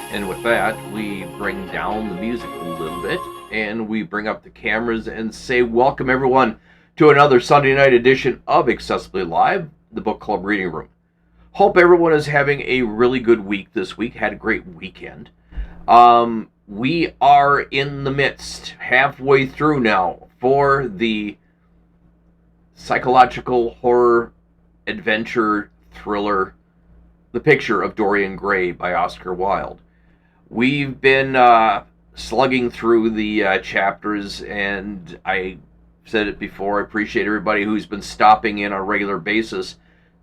And with that, we bring down the music a little bit and we bring up the cameras and say, welcome everyone to another Sunday night edition of Accessibly Live, the book club reading room. Hope everyone is having a really good week this week, had a great weekend. We are in the midst, halfway through now, for the psychological horror adventure thriller, The Picture of Dorian Gray by Oscar Wilde. We've been slugging through the chapters, and I said it before, I appreciate everybody who's been stopping in on a regular basis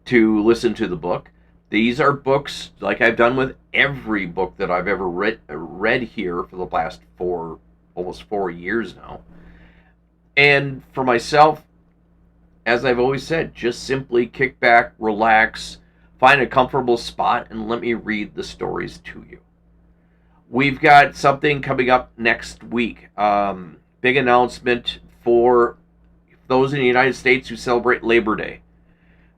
to listen to the book. These are books, like I've done with every book that I've ever read here for the last almost 4 years now. And for myself, as I've always said, just simply kick back, relax, find a comfortable spot, and let me read the stories to you. We've got something coming up next week. Big announcement for those in the United States who celebrate Labor Day.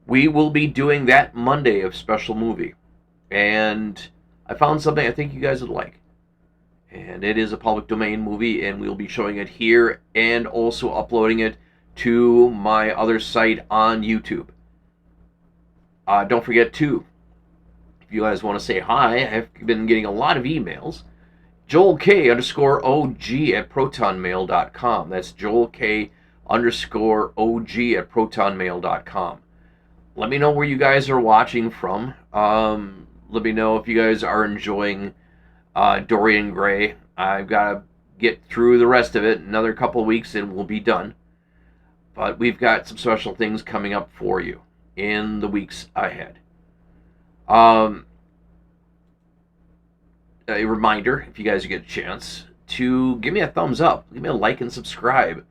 We will be doing that Monday of special movie. And I found something I think you guys would like. And it is a public domain movie, and we'll be showing it here and also uploading it to my other site on YouTube. Don't forget to, if you guys want to say hi, I've been getting a lot of emails. Joel K _OG at protonmail.com. That's Joel K _OG at protonmail.com. Let me know where you guys are watching from. Let me know if you guys are enjoying Dorian Gray. I've got to get through the rest of it. Another couple of weeks and we'll be done. But we've got some special things coming up for you in the weeks ahead. A reminder, if you guys get a chance, to give me a thumbs up, give me a like and subscribe.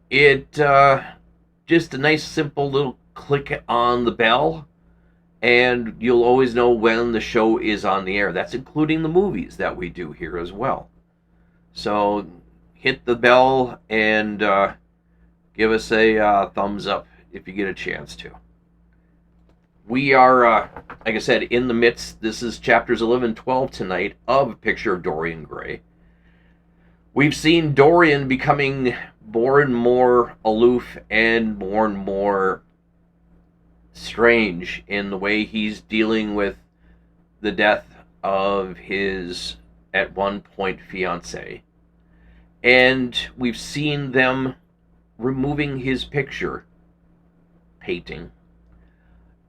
It just a nice simple little click on the bell, and you'll always know when the show is on the air. That's including the movies that we do here as well. So hit the bell and give us a thumbs up if you get a chance to. We are, like I said, in the midst. This is chapters 11 and 12 tonight of A Picture of Dorian Gray. We've seen Dorian becoming more and more aloof and more strange in the way he's dealing with the death of his, at one point, fiancée. And we've seen them removing his picture painting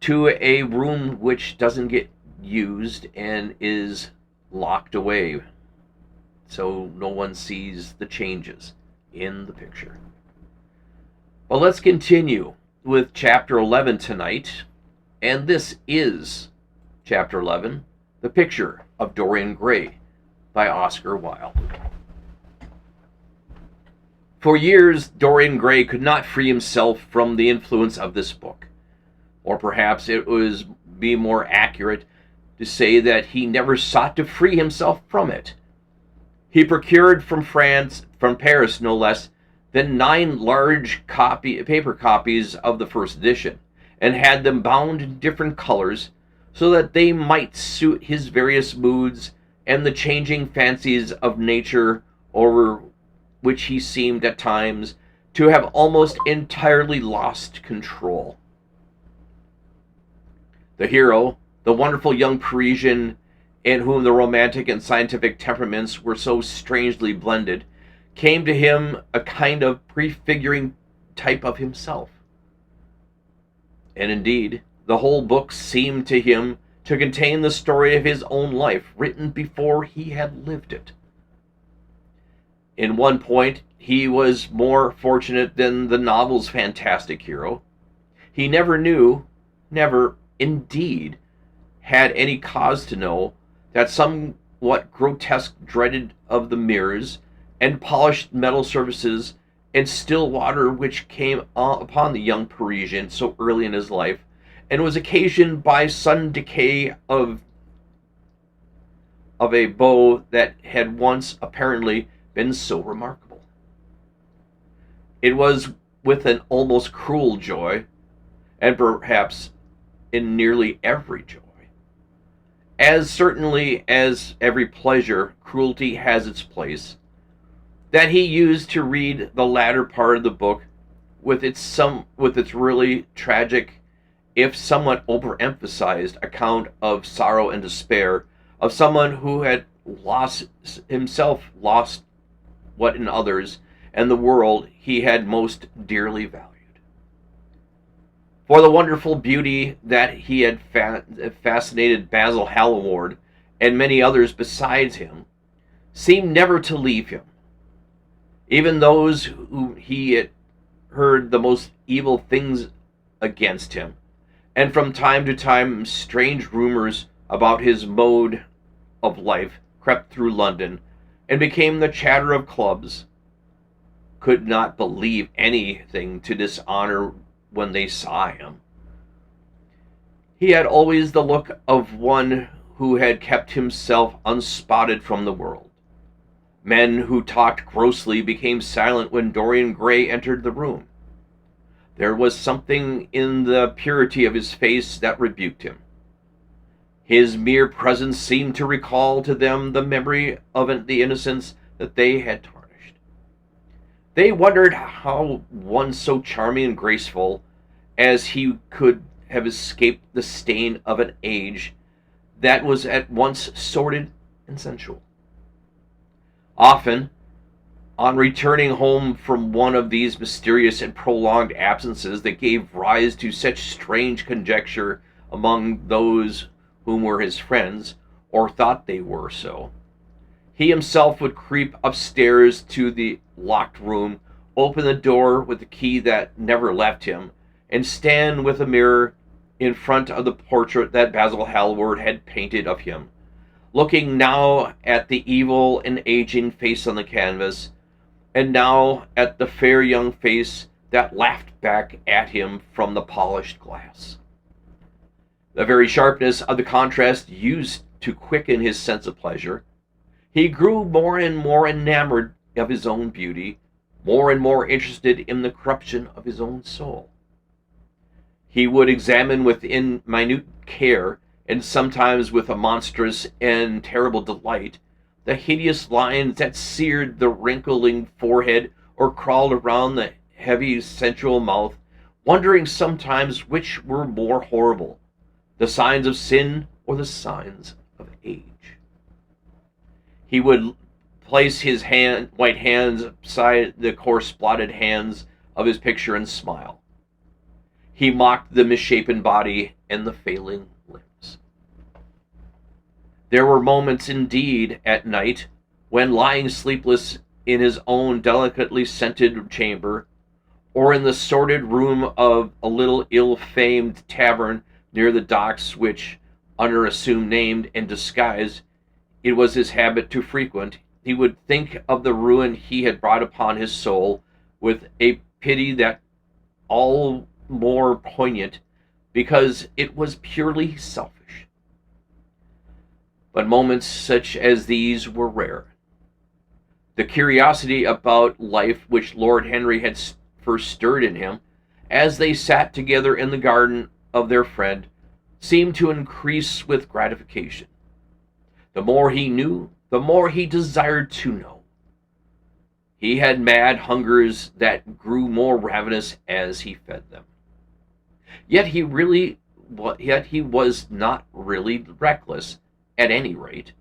to a room which doesn't get used and is locked away, so no one sees the changes in the picture. Well, let's continue with chapter 11 tonight, and this is chapter 11, The Picture of Dorian Gray by Oscar Wilde. For years, Dorian Gray could not free himself from the influence of this book. Or perhaps it would be more accurate to say that he never sought to free himself from it. He procured from Paris no less than 9 large paper copies of the first edition, and had them bound in different colors so that they might suit his various moods and the changing fancies of nature over which he seemed at times to have almost entirely lost control. The hero, the wonderful young Parisian in whom the romantic and scientific temperaments were so strangely blended, came to him a kind of prefiguring type of himself. And indeed, the whole book seemed to him to contain the story of his own life, written before he had lived it. In one point, he was more fortunate than the novel's fantastic hero. He never indeed had any cause to know that somewhat grotesque dread of the mirrors and polished metal surfaces and still water which came upon the young Parisian so early in his life, and was occasioned by sudden decay of a beau that had once apparently been so remarkable. It was with an almost cruel joy, and perhaps in nearly every joy, As certainly as every pleasure, cruelty has its place, that he used to read the latter part of the book with its really tragic, if somewhat overemphasized, account of sorrow and despair of someone who had lost what in others and the world he had most dearly valued. For the wonderful beauty that he had fascinated Basil Hallward and many others besides him seemed never to leave him. Even those whom he had heard the most evil things against him, and from time to time strange rumors about his mode of life crept through London and became the chatter of clubs, could not believe anything to dishonor when they saw him. He had always the look of one who had kept himself unspotted from the world. Men who talked grossly became silent when Dorian Gray entered the room. There was something in the purity of his face that rebuked him. His mere presence seemed to recall to them the memory of the innocence that they had tarnished. They wondered how one so charming and graceful as he could have escaped the stain of an age that was at once sordid and sensual. Often, on returning home from one of these mysterious and prolonged absences that gave rise to such strange conjecture among those whom were his friends, or thought they were so, he himself would creep upstairs to the locked room, open the door with the key that never left him, and stand with a mirror in front of the portrait that Basil Hallward had painted of him, looking now at the evil and aging face on the canvas, and now at the fair young face that laughed back at him from the polished glass. The very sharpness of the contrast used to quicken his sense of pleasure. He grew more and more enamored of his own beauty, more and more interested in the corruption of his own soul. He would examine with minute care, and sometimes with a monstrous and terrible delight, the hideous lines that seared the wrinkling forehead or crawled around the heavy sensual mouth, wondering sometimes which were more horrible, the signs of sin or the signs of age. He would place his white hands beside the coarse blotted hands of his picture and smile. He mocked the misshapen body and the failing limbs. There were moments indeed at night when, lying sleepless in his own delicately scented chamber, or in the sordid room of a little ill-famed tavern near the docks which, under assumed name and disguise, it was his habit to frequent, he would think of the ruin he had brought upon his soul with a pity that all more poignant because it was purely selfish. But moments such as these were rare. The curiosity about life which Lord Henry had first stirred in him, as they sat together in the garden of their friend, seemed to increase with gratification. The more he knew, the more he desired to know. He had mad hungers that grew more ravenous as he fed them. Yet he was not really reckless, at any rate,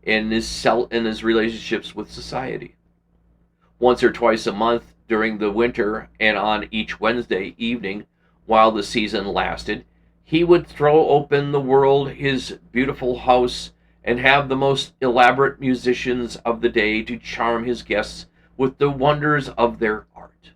in his relationships with society. Once or twice a month during the winter, and on each Wednesday evening while the season lasted, he would throw open the world his beautiful house and have the most elaborate musicians of the day to charm his guests with the wonders of their art.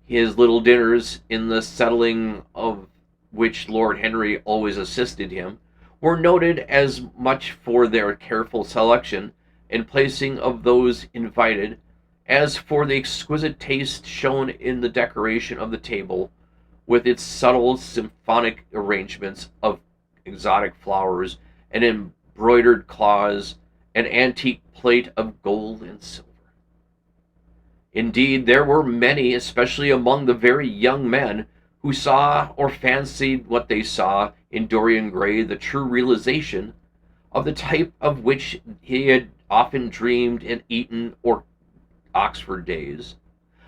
His little dinners, in the settling of which Lord Henry always assisted him, were noted as much for their careful selection and placing of those invited as for the exquisite taste shown in the decoration of the table, with its subtle symphonic arrangements of exotic flowers and embroidered cloths and antique plate of gold and silver. Indeed, there were many, especially among the very young men, who saw or fancied what they saw in Dorian Gray the true realization of the type of which he had often dreamed in Eton or Oxford days,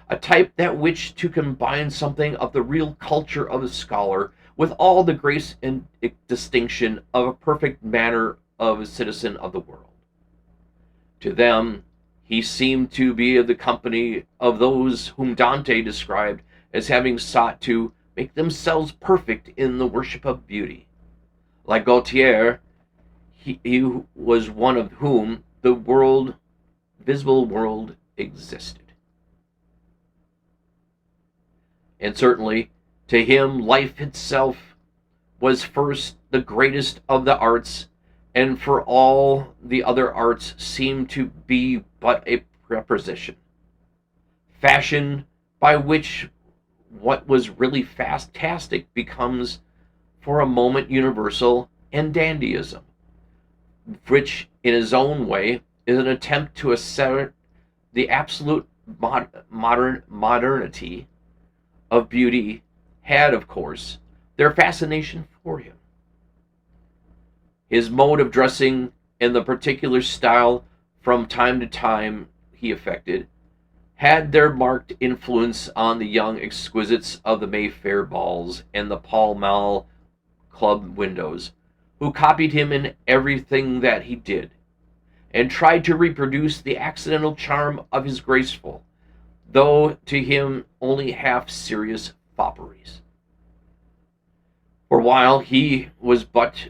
a type that wished to combine something of the real culture of a scholar with all the grace and distinction of a perfect manner of a citizen of the world. To them, he seemed to be of the company of those whom Dante described as having sought to make themselves perfect in the worship of beauty. Like Gautier, he was one of whom the visible world existed. And certainly, to him, life itself was first the greatest of the arts, and for all the other arts seemed to be but a preposition, fashion by which what was really fantastic becomes for a moment universal, and dandyism, which in his own way is an attempt to assert the absolute modernity of beauty, had, of course, their fascination for him. His mode of dressing and the particular style from time to time he affected had their marked influence on the young exquisites of the Mayfair balls and the Pall Mall club windows, who copied him in everything that he did, and tried to reproduce the accidental charm of his graceful, though to him only half serious fopperies. For while he was but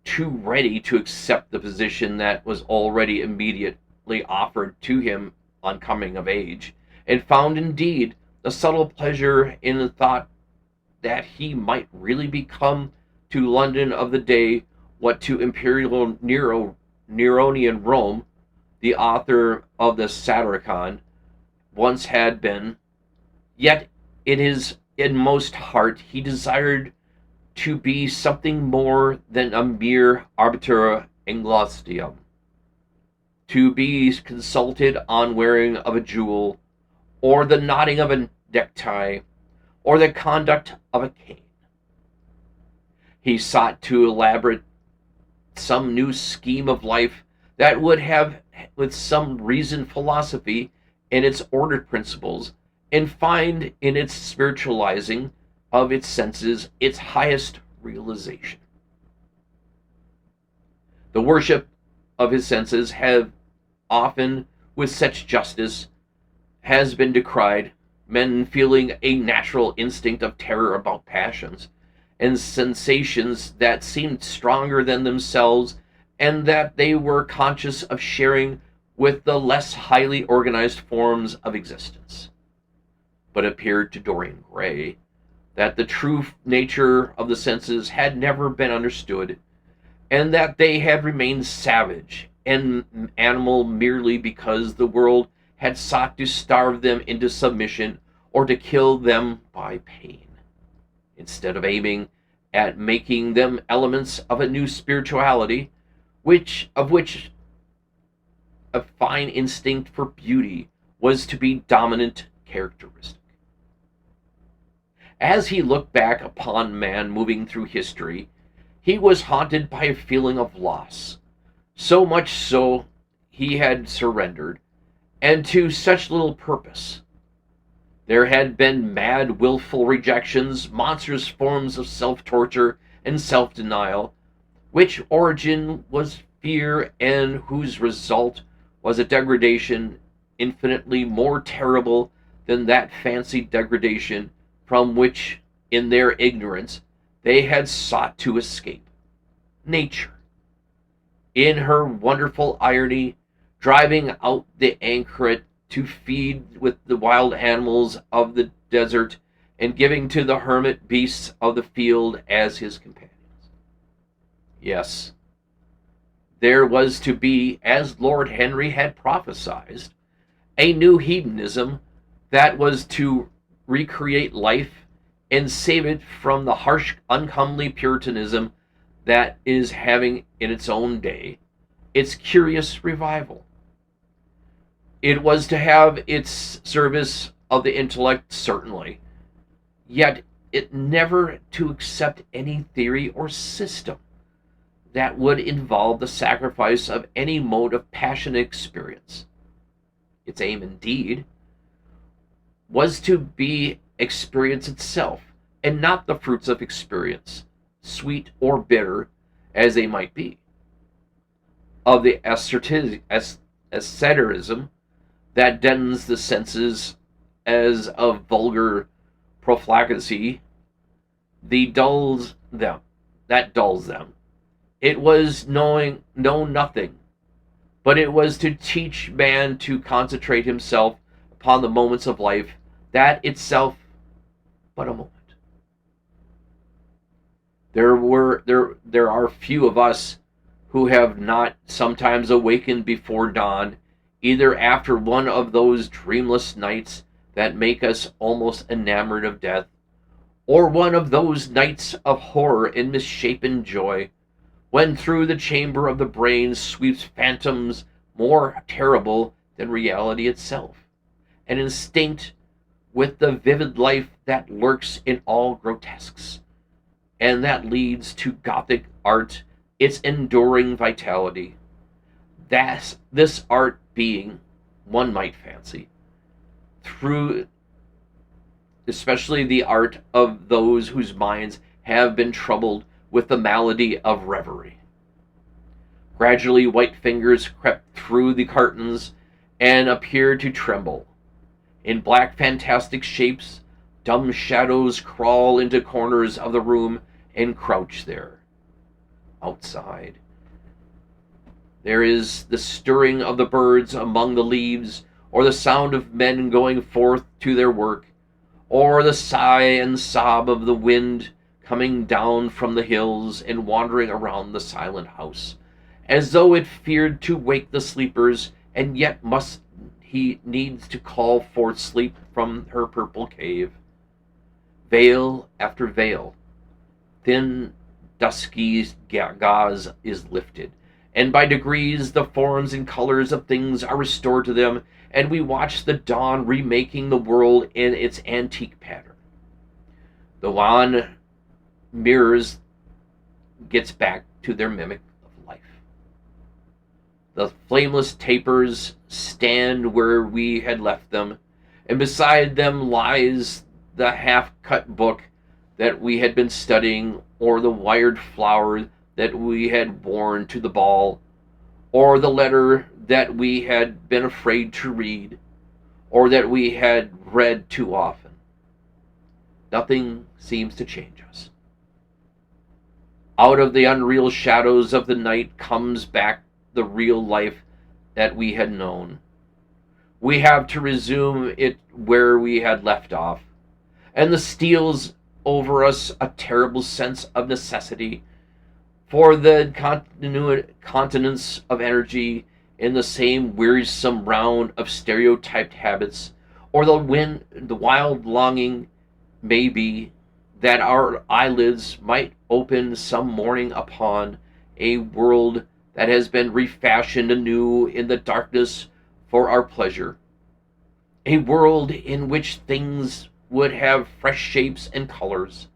too ready to accept the position that was already immediately offered to him on coming of age, and found indeed a subtle pleasure in the thought that he might really become to London of the day what to imperial Neronian Rome the author of the Satyricon once had been, yet in his inmost heart he desired to be something more than a mere arbiter angustium, to be consulted on wearing of a jewel, or the knotting of a necktie, or the conduct of a cane. He sought to elaborate some new scheme of life that would have, with some reasoned philosophy in its ordered principles, and find in its spiritualizing of its senses its highest realization. The worship of his senses have often, with such justice, has been decried, men feeling a natural instinct of terror about passions and sensations that seemed stronger than themselves, and that they were conscious of sharing with the less highly organized forms of existence. But it appeared to Dorian Gray that the true nature of the senses had never been understood, and that they had remained savage and animal merely because the world had sought to starve them into submission or to kill them by pain, instead of aiming at making them elements of a new spirituality, of which a fine instinct for beauty was to be dominant characteristic. As he looked back upon man moving through history, he was haunted by a feeling of loss, so much so he had surrendered, and to such little purpose. There had been mad, willful rejections, monstrous forms of self-torture and self-denial, which origin was fear and whose result was a degradation infinitely more terrible than that fancied degradation from which, in their ignorance, they had sought to escape. Nature, in her wonderful irony, driving out the anchoret to feed with the wild animals of the desert, and giving to the hermit beasts of the field as his companions. Yes, there was to be, as Lord Henry had prophesied, a new hedonism that was to recreate life and save it from the harsh, uncomely Puritanism that is having in its own day its curious revival. It was to have its service of the intellect, certainly, yet it never to accept any theory or system that would involve the sacrifice of any mode of passionate experience. Its aim, indeed, was to be experience itself, and not the fruits of experience, sweet or bitter as they might be, of the asceticism that deadens the senses as of vulgar profligacy, the dulls them, that dulls them. It was know nothing, but it was to teach man to concentrate himself upon the moments of life, that itself but a moment. There are few of us who have not sometimes awakened before dawn, either after one of those dreamless nights that make us almost enamored of death, or one of those nights of horror and misshapen joy, when through the chamber of the brain sweeps phantoms more terrible than reality itself, and instinct with the vivid life that lurks in all grotesques, and that leads to Gothic art its enduring vitality. This art being, one might fancy, through especially the art of those whose minds have been troubled with the malady of reverie. Gradually white fingers crept through the curtains and appeared to tremble. In black fantastic shapes, dumb shadows crawl into corners of the room and crouch there. Outside, there is the stirring of the birds among the leaves, or the sound of men going forth to their work, or the sigh and sob of the wind coming down from the hills and wandering around the silent house, as though it feared to wake the sleepers, and yet must he needs to call forth sleep from her purple cave. Veil after veil, thin dusky gauze is lifted, and by degrees the forms and colors of things are restored to them, and we watch the dawn remaking the world in its antique pattern. The wan mirrors gets back to their mimic of life. The flameless tapers stand where we had left them, and beside them lies the half-cut book that we had been studying, or the wired flower that we had worn to the ball, or the letter that we had been afraid to read, or that we had read too often. Nothing seems to change us. Out of the unreal shadows of the night comes back the real life that we had known. We have to resume it where we had left off, and the steals over us a terrible sense of necessity for the continence of energy in the same wearisome round of stereotyped habits, or the wild longing may be that our eyelids might open some morning upon a world that has been refashioned anew in the darkness for our pleasure, a world in which things would have fresh shapes and colors,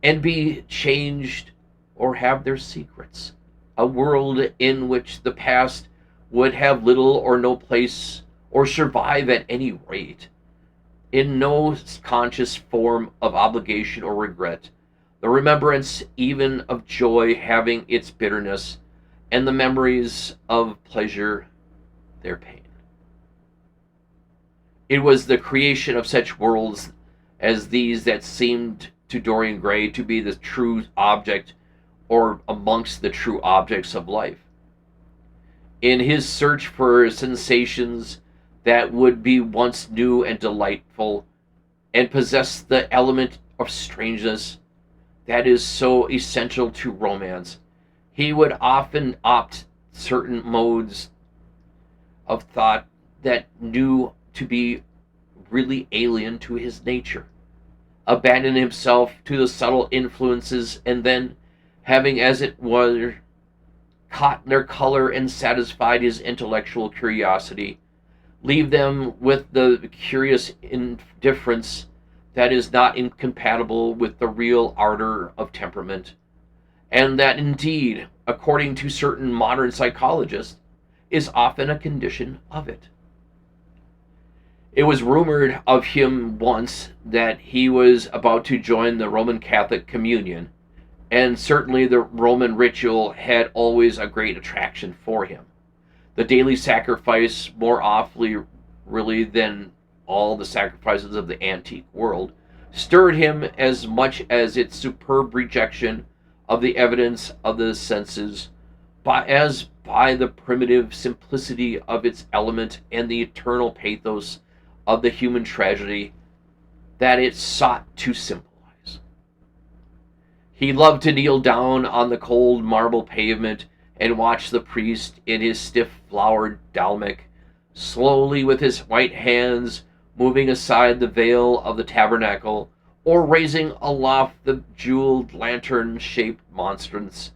and be changed or have their secrets, a world in which the past would have little or no place, or survive at any rate, in no conscious form of obligation or regret, the remembrance even of joy having its bitterness, and the memories of pleasure their pain. It was the creation of such worlds as these that seemed to Dorian Gray to be the true object, or amongst the true objects of life. In his search for sensations that would be once new and delightful, and possess the element of strangeness that is so essential to romance, he would often opt certain modes of thought that knew to be really alien to his nature, abandon himself to the subtle influences, and then, having as it were caught their color and satisfied his intellectual curiosity, leave them with the curious indifference that is not incompatible with the real ardor of temperament, and that indeed, according to certain modern psychologists, is often a condition of it. It was rumored of him once that he was about to join the Roman Catholic communion, and certainly the Roman ritual had always a great attraction for him. The daily sacrifice, more awfully really than all the sacrifices of the antique world, stirred him as much as its superb rejection of the evidence of the senses, as by the primitive simplicity of its element and the eternal pathos of the human tragedy that it sought to symbolize. He loved to kneel down on the cold marble pavement and watch the priest in his stiff flowered dalmac, slowly with his white hands moving aside the veil of the tabernacle, or raising aloft the jeweled lantern-shaped monstrance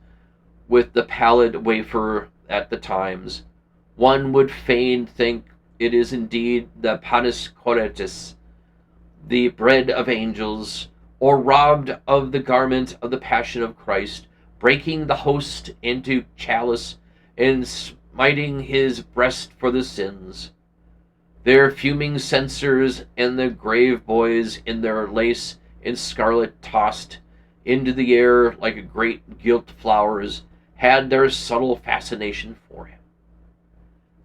with the pallid wafer at the times. One would fain think it is indeed the panis coriatis, the bread of angels, or robbed of the garment of the passion of Christ, breaking the host into chalice and smiting his breast for the sins. Their fuming censers and the grave boys in their lace and scarlet tossed into the air like great gilt flowers had their subtle fascination for him.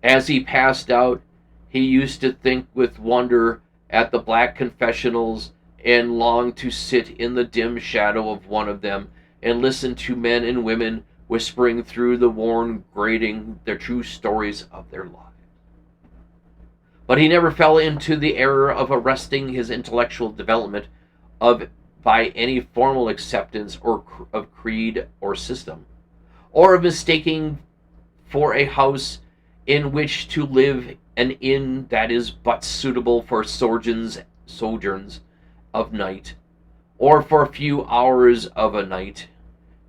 As he passed out, he used to think with wonder at the black confessionals and longed to sit in the dim shadow of one of them and listen to men and women whispering through the worn grating their true stories of their lives. But he never fell into the error of arresting his intellectual development by any formal acceptance of creed or system, or of mistaking for a house in which to live an inn that is but suitable for sojourns of night, or for a few hours of a night,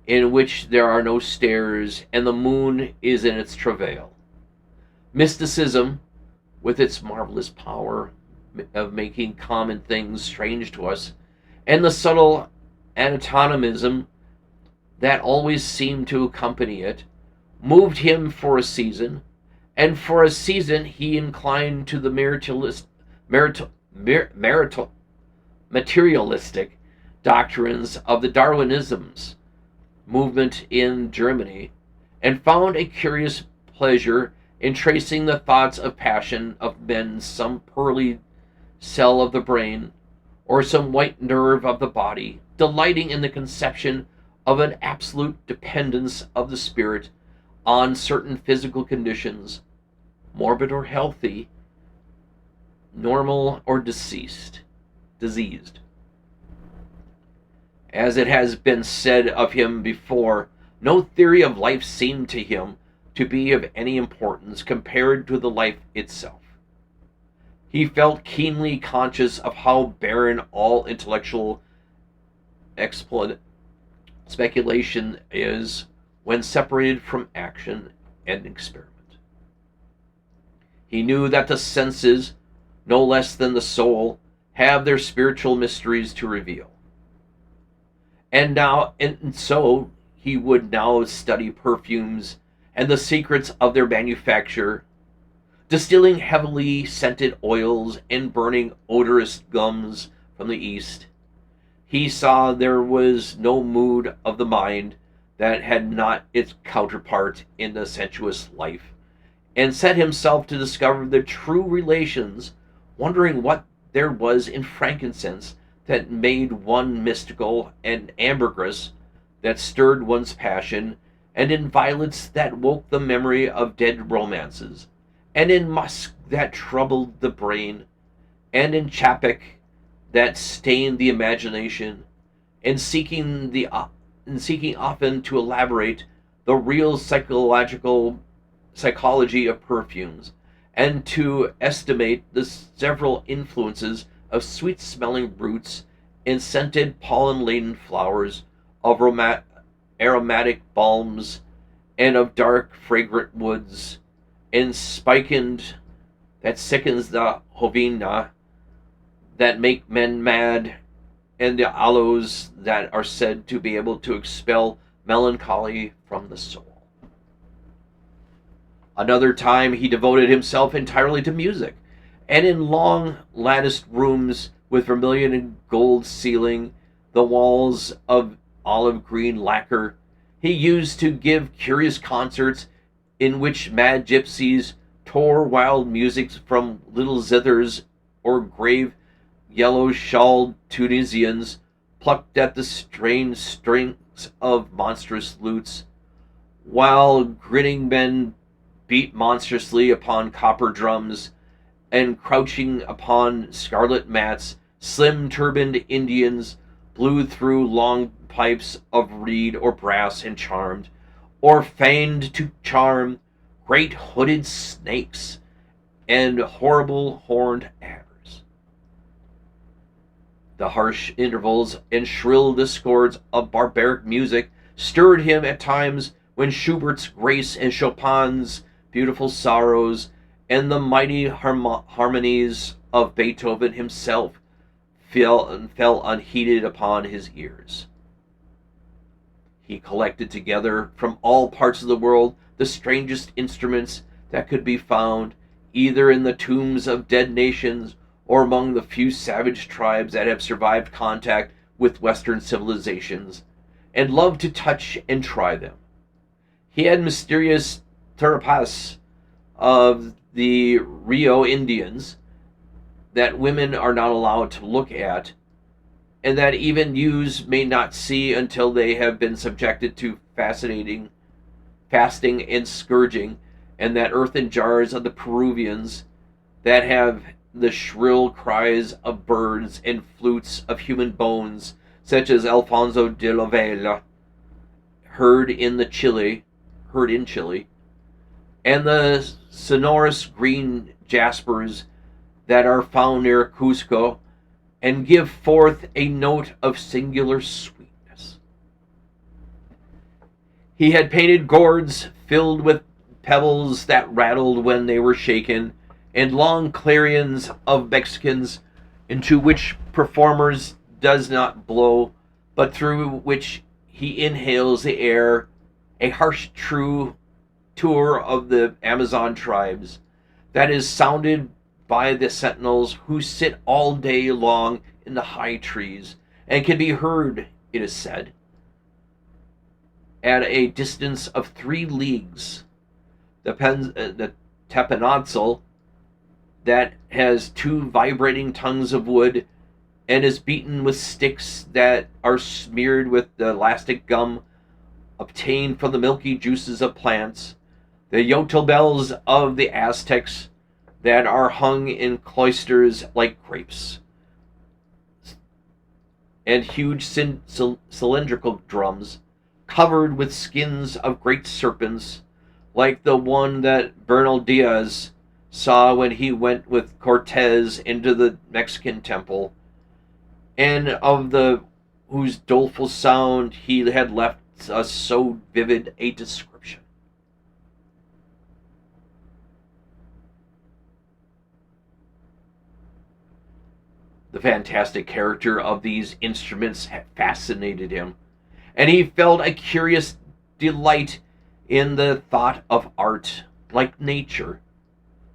in which there are no stairs and the moon is in its travail. Mysticism, with its marvelous power of making common things strange to us, and the subtle anatomism that always seemed to accompany it, moved him for a season, and for a season he inclined to the materialistic doctrines of the Darwinism's movement in Germany, and found a curious pleasure in tracing the thoughts of passion of men, some pearly cell of the brain, or some white nerve of the body, delighting in the conception of an absolute dependence of the spirit on certain physical conditions, morbid or healthy, normal or diseased. As it has been said of him before, no theory of life seemed to him to be of any importance compared to the life itself. He felt keenly conscious of how barren all intellectual speculation is when separated from action and experiment. He knew that the senses, no less than the soul, have their spiritual mysteries to reveal. And so he would now study perfumes and the secrets of their manufacture, distilling heavily scented oils and burning odorous gums from the East. He saw there was no mood of the mind that had not its counterpart in the sensuous life, and set himself to discover the true relations, wondering what there was in frankincense that made one mystical, and ambergris that stirred one's passion, and in violets that woke the memory of dead romances, and in musk that troubled the brain, and in chappic that stained the imagination, and seeking often to elaborate the real psychology of perfumes, and to estimate the several influences of sweet-smelling roots and scented pollen-laden flowers, of aromatic balms, and of dark, fragrant woods, and spikened that sickens the hovina, that make men mad, and the aloes that are said to be able to expel melancholy from the soul. Another time he devoted himself entirely to music, and in long latticed rooms with vermilion and gold ceiling, the walls of olive green lacquer, he used to give curious concerts in which mad gypsies tore wild music from little zithers, or grave yellow-shawled Tunisians plucked at the strange strings of monstrous lutes, while grinning men beat monstrously upon copper drums, and crouching upon scarlet mats, slim-turbaned Indians blew through long pipes of reed or brass and charmed, or feigned to charm, great hooded snakes and horrible horned adders. The harsh intervals and shrill discords of barbaric music stirred him at times when Schubert's grace and Chopin's beautiful sorrows and the mighty harmonies of Beethoven himself fell unheeded upon his ears. He collected together from all parts of the world the strangest instruments that could be found, either in the tombs of dead nations or among the few savage tribes that have survived contact with Western civilizations, and loved to touch and try them. He had mysterious tarapas of the Rio Indians that women are not allowed to look at, and that even youths may not see until they have been subjected to fasting and scourging, and that earthen jars of the Peruvians that have the shrill cries of birds and flutes of human bones, such as Alfonso de la Vela heard in Chile, and the sonorous green jaspers that are found near Cusco, and give forth a note of singular sweetness. He had painted gourds filled with pebbles that rattled when they were shaken, and long clarions of Mexicans into which performers does not blow, but through which he inhales the air, a harsh true tour of the Amazon tribes that is sounded by the sentinels who sit all day long in the high trees, and can be heard, it is said, at a distance of 3 leagues. The tepanazal that has 2 vibrating tongues of wood and is beaten with sticks that are smeared with the elastic gum obtained from the milky juices of plants, the yotel bells of the Aztecs that are hung in cloisters like grapes, and huge cylindrical drums covered with skins of great serpents, like the one that Bernal Diaz saw when he went with Cortez into the Mexican temple, and of the whose doleful sound he had left us so vivid a description. The fantastic character of these instruments had fascinated him, and he felt a curious delight in the thought of art, like nature,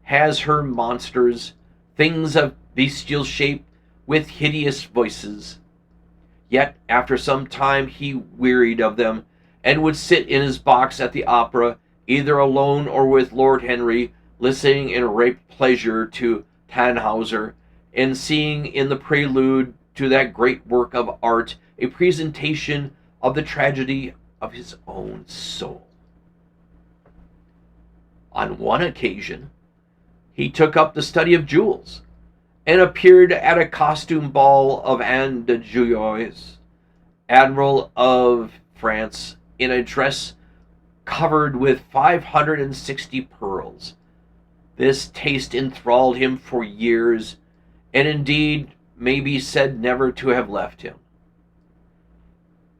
has her monsters, things of bestial shape with hideous voices. Yet after some time he wearied of them, and would sit in his box at the opera, either alone or with Lord Henry, listening in rapt pleasure to Tannhauser, and seeing in the prelude to that great work of art a presentation of the tragedy of his own soul. On one occasion, he took up the study of jewels, and appeared at a costume ball of Anne de Jouyois, Admiral of France, in a dress covered with 560 pearls. This taste enthralled him for years, and indeed may be said never to have left him.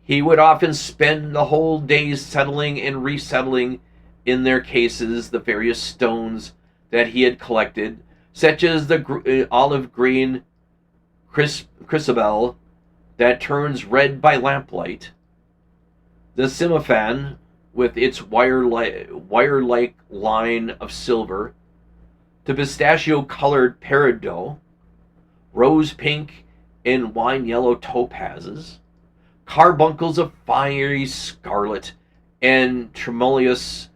He would often spend the whole day settling and resettling in their cases the various stones that he had collected, such as the olive green chrysobel that turns red by lamplight, the simophan with its wire-like line of silver, the pistachio-colored peridot, rose-pink and wine-yellow topazes, carbuncles of fiery scarlet, and tremulous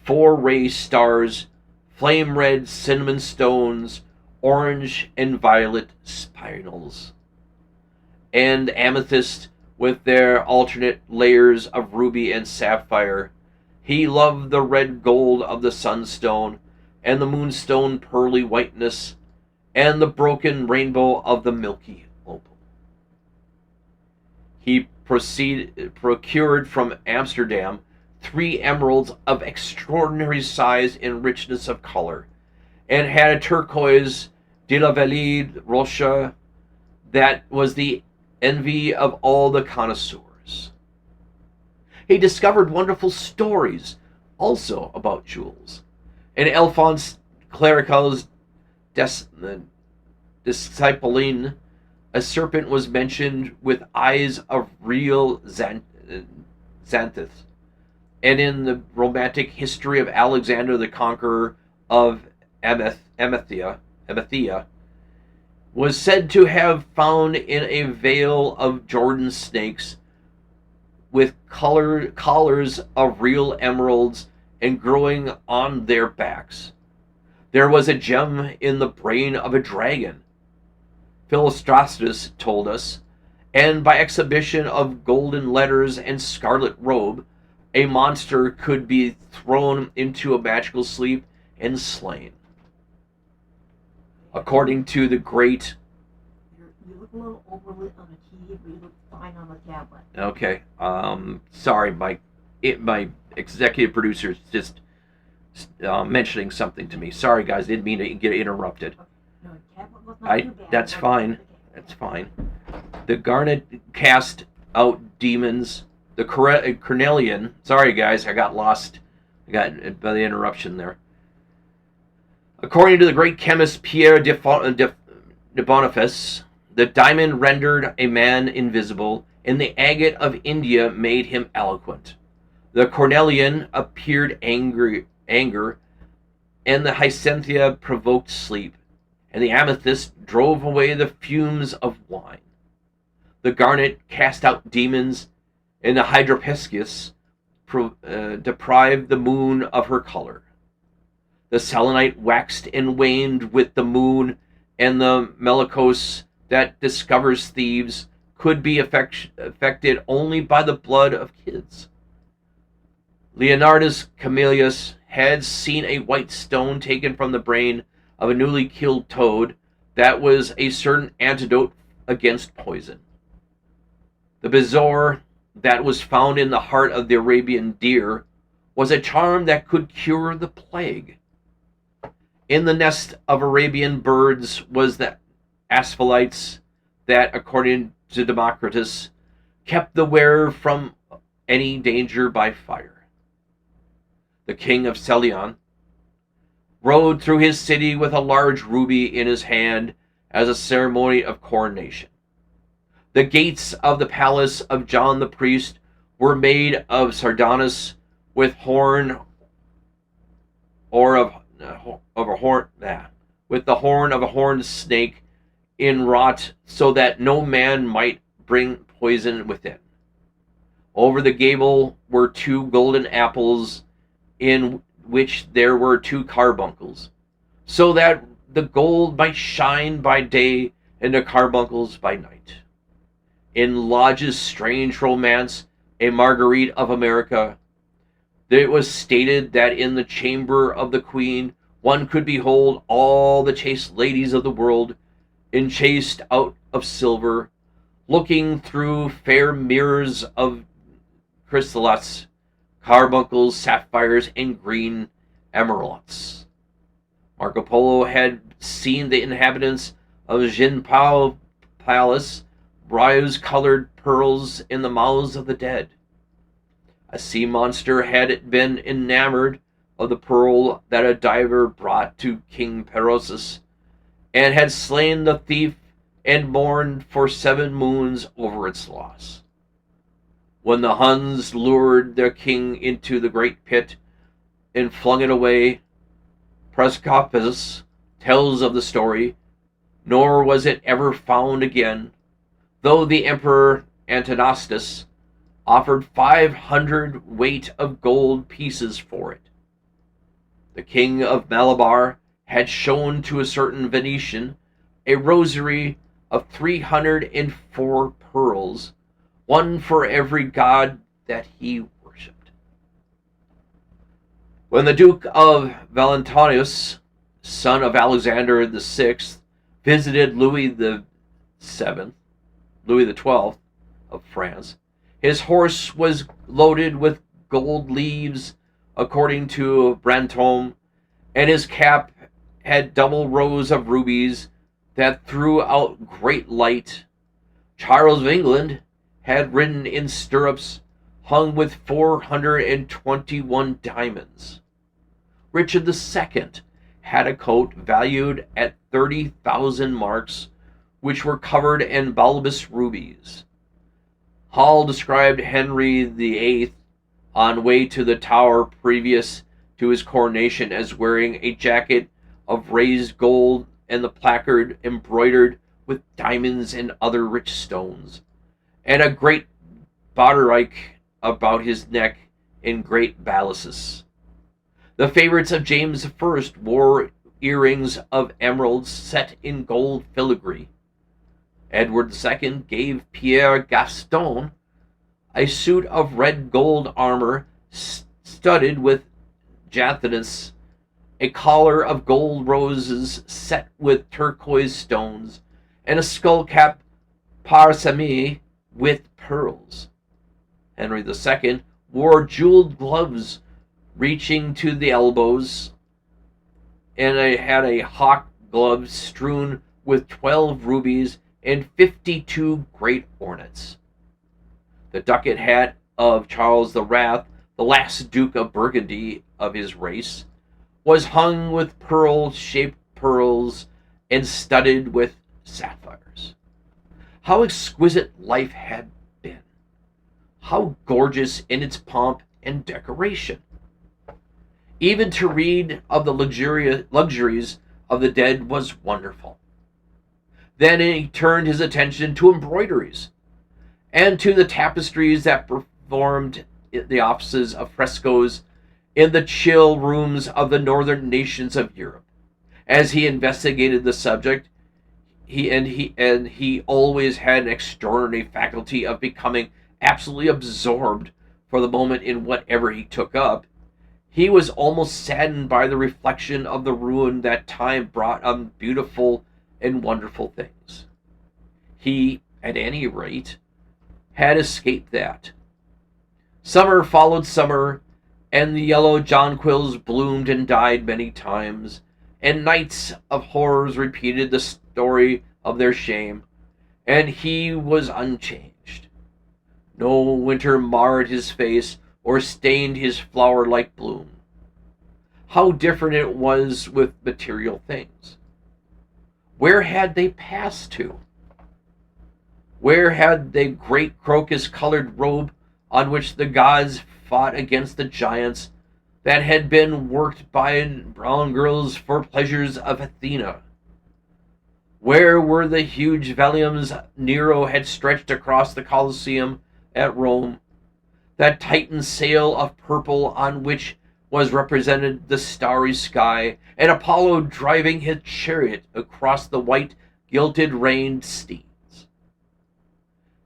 four-ray stars, flame-red cinnamon stones, orange and violet spinels, and amethyst with their alternate layers of ruby and sapphire. He loved the red gold of the sunstone, and the moonstone pearly whiteness, and the broken rainbow of the milky opal. He procured from Amsterdam 3 emeralds of extraordinary size and richness of color, and had a turquoise de la Valide Rocha that was the envy of all the connoisseurs. He discovered wonderful stories also about jewels. In Alphonse Clerical's Discipline, a serpent was mentioned with eyes of real xanthus, and in the romantic history of Alexander the Conqueror of Emathia, was said to have found in a veil of Jordan snakes with collars of real emeralds and growing on their backs. There was a gem in the brain of a dragon, Philostratus told us, and by exhibition of golden letters and scarlet robe, a monster could be thrown into a magical sleep and slain. According to the great... You look a little overlit on the TV, but you look fine on the tablet. Okay. Sorry, my executive producer is just mentioning something to me. Sorry, guys, didn't mean to get interrupted. No, tablet was not too bad. That's fine. That's fine. The garnet cast out demons. The cornelian... Sorry, guys, I got lost. I got by the interruption there. According to the great chemist Pierre de Boniface, the diamond rendered a man invisible, and the agate of India made him eloquent. The cornelian appeared anger, and the hyacinthia provoked sleep, and the amethyst drove away the fumes of wine. The garnet cast out demons, and the hydropiscus deprived the moon of her color. The selenite waxed and waned with the moon, and the melicose that discovers thieves could be affected only by the blood of kids. Leonardus Camillus had seen a white stone taken from the brain of a newly killed toad that was a certain antidote against poison. The bezoar that was found in the heart of the Arabian deer was a charm that could cure the plague. In the nest of Arabian birds was the asphaelites that, according to Democritus, kept the wearer from any danger by fire. The king of Celion rode through his city with a large ruby in his hand as a ceremony of coronation. The gates of the palace of John the priest were made of sardanus with horn or of a horn, with the horn of a horned snake inwrought, so that no man might bring poison within. Over the gable were 2 golden apples, in which there were 2 carbuncles, so that the gold might shine by day and the carbuncles by night. In Lodge's strange romance, A Marguerite of America, it was stated that in the chamber of the queen one could behold all the chaste ladies of the world, enchased out of silver, looking through fair mirrors of chrysolates, carbuncles, sapphires, and green emeralds. Marco Polo had seen the inhabitants of Jinpao Palace rose-colored pearls in the mouths of the dead. A sea monster had been enamored of the pearl that a diver brought to King Perosus, and had slain the thief and mourned for 7 moons over its loss. When the Huns lured their king into the great pit and flung it away, Prescopus tells of the story, nor was it ever found again, though the Emperor Antinostus offered 500 weight of gold pieces for it. The king of Malabar had shown to a certain Venetian a rosary of 304 pearls, one for every god that he worshipped. When the Duke of Valentinus, son of Alexander VI, visited Louis the XII of France, his horse was loaded with gold leaves, according to Brantome, and his cap had double rows of rubies that threw out great light. Charles of England had ridden in stirrups hung with 421 diamonds. Richard II had a coat valued at 30,000 marks, which were covered in bulbous rubies. Hall described Henry VIII on way to the Tower previous to his coronation as wearing a jacket of raised gold and the placard embroidered with diamonds and other rich stones, and a great baldric about his neck in great balances. The favorites of James I wore earrings of emeralds set in gold filigree. Edward II gave Pierre Gaston a suit of red gold armor studded with jacinthus, a collar of gold roses set with turquoise stones, and a skull cap parsemé with pearls. Henry II wore jeweled gloves reaching to the elbows, and had a hawk glove strewn with 12 rubies and 52 great ornaments. The ducat hat of Charles the Wrath, the last Duke of Burgundy of his race, was hung with pearl-shaped pearls and studded with sapphires. How exquisite life had been! How gorgeous in its pomp and decoration! Even to read of the luxuries of the dead was wonderful. Then he turned his attention to embroideries and to the tapestries that performed the offices of frescoes in the chill rooms of the northern nations of Europe. As he investigated the subject, he always had an extraordinary faculty of becoming absolutely absorbed for the moment in whatever he took up. He was almost saddened by the reflection of the ruin that time brought on beautiful and wonderful things. He, at any rate, had escaped that. Summer followed summer, and the yellow jonquils bloomed and died many times, and nights of horrors repeated the story of their shame, and he was unchanged. No winter marred his face or stained his flower-like bloom. How different it was with material things. Where had they passed to? Where had the great crocus-colored robe on which the gods fought against the giants that had been worked by brown girls for pleasures of Athena? Where were the huge volumes Nero had stretched across the Colosseum at Rome, that Titan sail of purple on which was represented the starry sky, and Apollo driving his chariot across the white, gilded-reined steeds?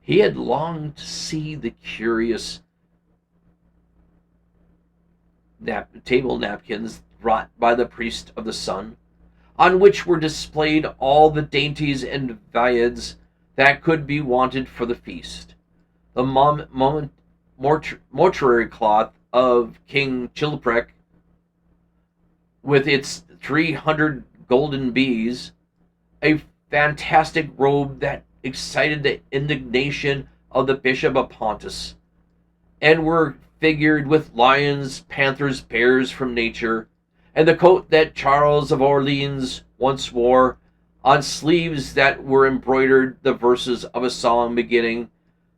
He had longed to see the curious table napkins wrought by the priest of the sun, on which were displayed all the dainties and viands that could be wanted for the feast. The mortuary cloth of King Chilperic, with its 300 golden bees, a fantastic robe that excited the indignation of the Bishop of Pontus, and were figured with lions, panthers, bears from nature, and the coat that Charles of Orleans once wore On sleeves that were embroidered the verses of a song beginning,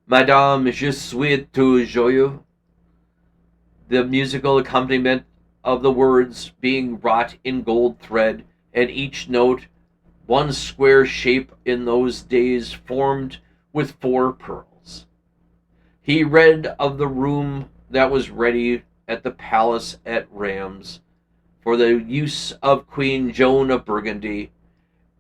Madame, je suis tout joyeux, the musical accompaniment of the words being wrought in gold thread, and each note one square shape in those days formed with 4 pearls. He read of the room that was ready at the palace at Rheims for the use of Queen Joan of Burgundy,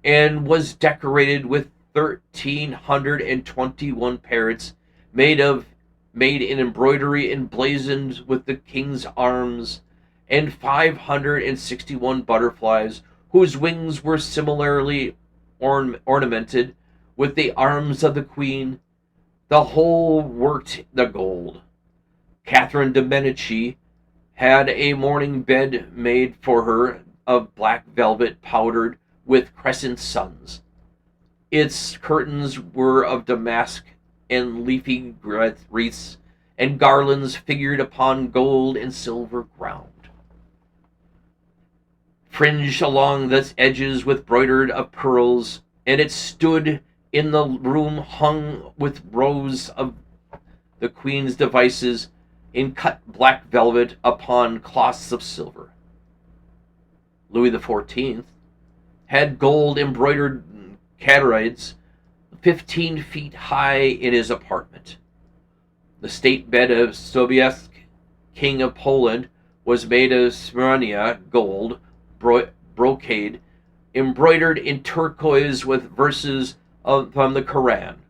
and was decorated with 1,321 parrots made in embroidery emblazoned with the king's arms, and 561 butterflies whose wings were similarly ornamented with the arms of the queen, the whole worked the gold. Catherine de Medici had a morning bed made for her of black velvet powdered with crescent suns. Its curtains were of damask, and leafy wreaths and garlands figured upon gold and silver ground, fringed along its edges with broidered of pearls, and it stood in the room hung with rows of the queen's devices in cut black velvet upon cloths of silver. Louis XIV had gold embroidered catarrhs 15 feet high in his apartment. The state bed of Sobieski, King of Poland, was made of Smyrna gold brocade, embroidered in turquoise with verses from the Koran.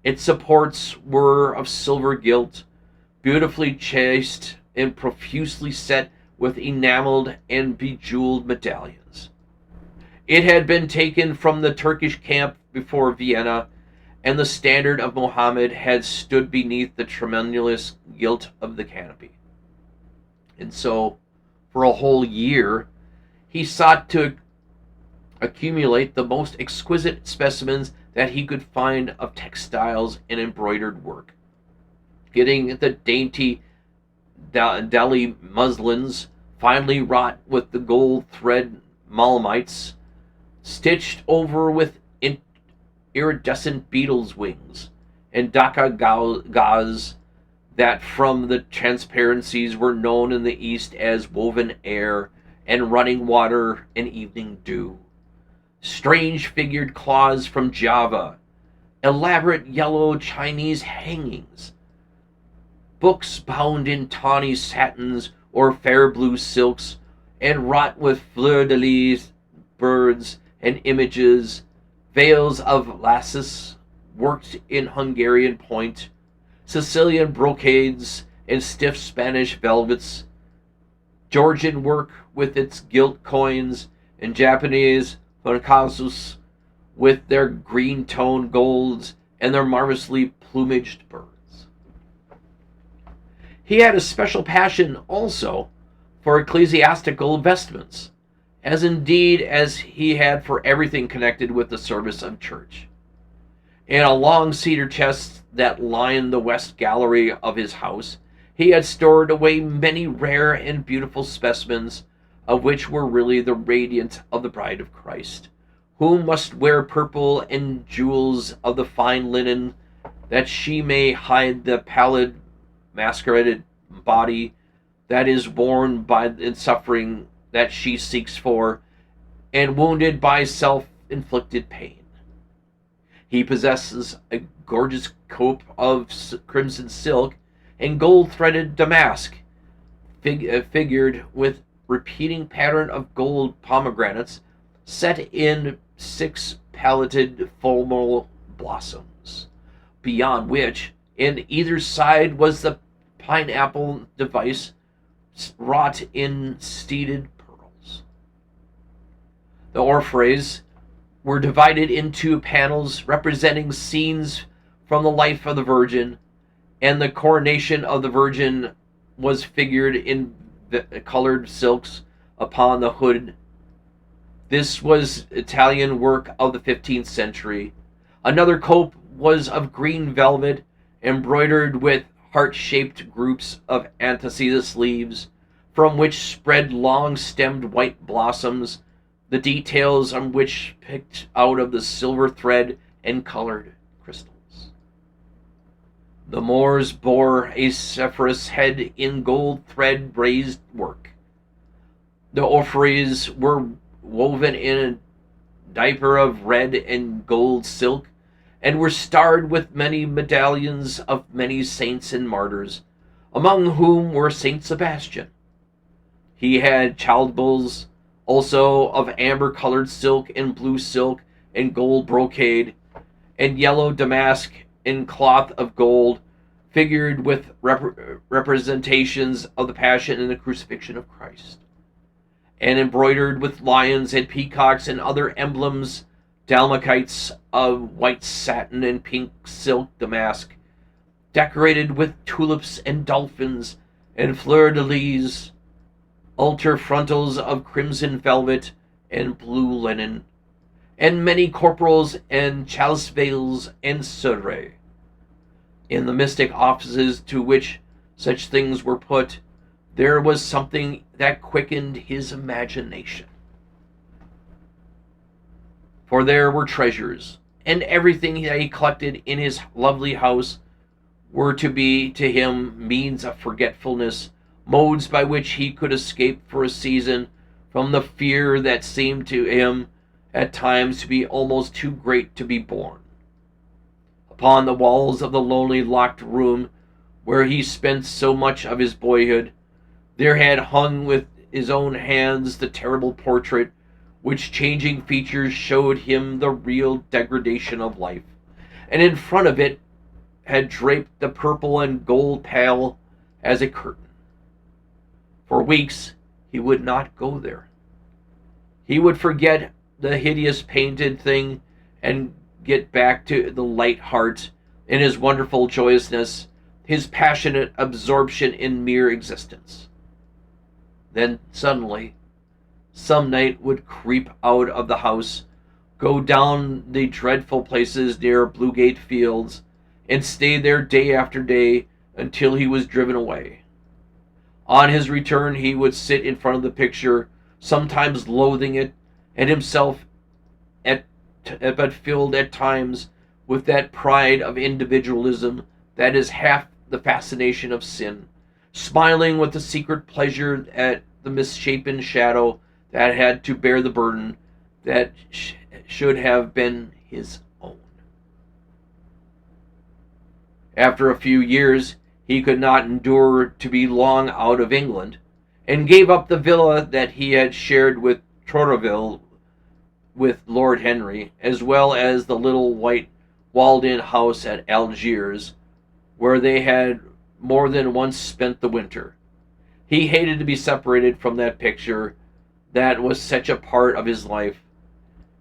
Its supports were of silver gilt, beautifully chased and profusely set with enameled and bejeweled medallions. It had been taken from the Turkish camp before Vienna, and the standard of Mohammed had stood beneath the tremulous gilt of the canopy. And so, for a whole year, he sought to accumulate the most exquisite specimens that he could find of textiles and embroidered work, getting the dainty Delhi muslins finely wrought with the gold thread malamites, stitched over with iridescent beetles' wings, and Dhaka gauze that from the transparencies were known in the East as woven air and running water and evening dew. Strange figured cloths from Java, elaborate yellow Chinese hangings, books bound in tawny satins or fair blue silks, and wrought with fleur-de-lis, birds, and images, veils of lasses worked in Hungarian point, Sicilian brocades and stiff Spanish velvets, Georgian work with its gilt coins, and Japanese funkasus with their green-toned golds and their marvelously plumaged birds. He had a special passion also for ecclesiastical vestments, as indeed as he had for everything connected with the service of church. In a long cedar chest that lined the west gallery of his house, he had stored away many rare and beautiful specimens, of which were really the radiant of the bride of Christ, who must wear purple and jewels of the fine linen, that she may hide the pallid, masqueraded body that is worn by the suffering that she seeks for, and wounded by self-inflicted pain. He possesses a gorgeous cope of crimson silk and gold-threaded damask, figured with repeating pattern of gold pomegranates set in 6 paletted fulmal blossoms, beyond which, in either side, was the pineapple device wrought in steeded pearls. The orphreys were divided into panels representing scenes from the life of the Virgin, and the coronation of the Virgin was figured in colored silks upon the hood. This was Italian work of the 15th century. Another cope was of green velvet, embroidered with heart-shaped groups of acanthus leaves, from which spread long-stemmed white blossoms, the details on which picked out of the silver thread and colored crystals. The Moors bore a Zephyrus head in gold thread raised work. The orphreys were woven in a diaper of red and gold silk, and were starred with many medallions of many saints and martyrs, among whom were Saint Sebastian. He had child bulls, also of amber-colored silk and blue silk and gold brocade, and yellow damask and cloth of gold, figured with representations of the Passion and the Crucifixion of Christ, and embroidered with lions and peacocks and other emblems, dalmakites of white satin and pink silk damask, decorated with tulips and dolphins and fleur-de-lis, altar frontals of crimson velvet and blue linen, and many corporals and chalice veils and surrey. In the mystic offices to which such things were put, there was something that quickened his imagination. For there were treasures, and everything that he collected in his lovely house were to be to him means of forgetfulness, modes by which he could escape for a season from the fear that seemed to him at times to be almost too great to be borne. Upon the walls of the lonely locked room where he spent so much of his boyhood, there had hung with his own hands the terrible portrait which changing features showed him the real degradation of life, and in front of it had draped the purple and gold pall as a curtain. For weeks he would not go there. He would forget the hideous painted thing and get back to the light heart in his wonderful joyousness, his passionate absorption in mere existence. Then suddenly, some night would creep out of the house, go down the dreadful places near Bluegate Fields, and stay there day after day until he was driven away. On his return he would sit in front of the picture, sometimes loathing it, and himself but filled at times with that pride of individualism that is half the fascination of sin, smiling with the secret pleasure at the misshapen shadow that had to bear the burden that should have been his own. After a few years, he could not endure to be long out of England, and gave up the villa that he had shared with Trouville with Lord Henry, as well as the little white walled-in house at Algiers, where they had more than once spent the winter. He hated to be separated from that picture that was such a part of his life,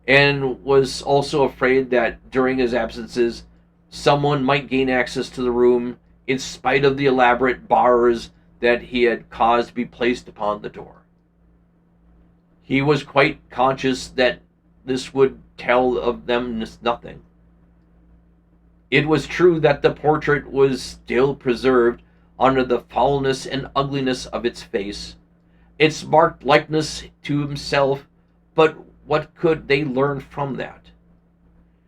and was also afraid that during his absences someone might gain access to the room in spite of the elaborate bars that he had caused to be placed upon the door. He was quite conscious that this would tell of them nothing. It was true that the portrait was still preserved under the foulness and ugliness of its face, its marked likeness to himself, but what could they learn from that?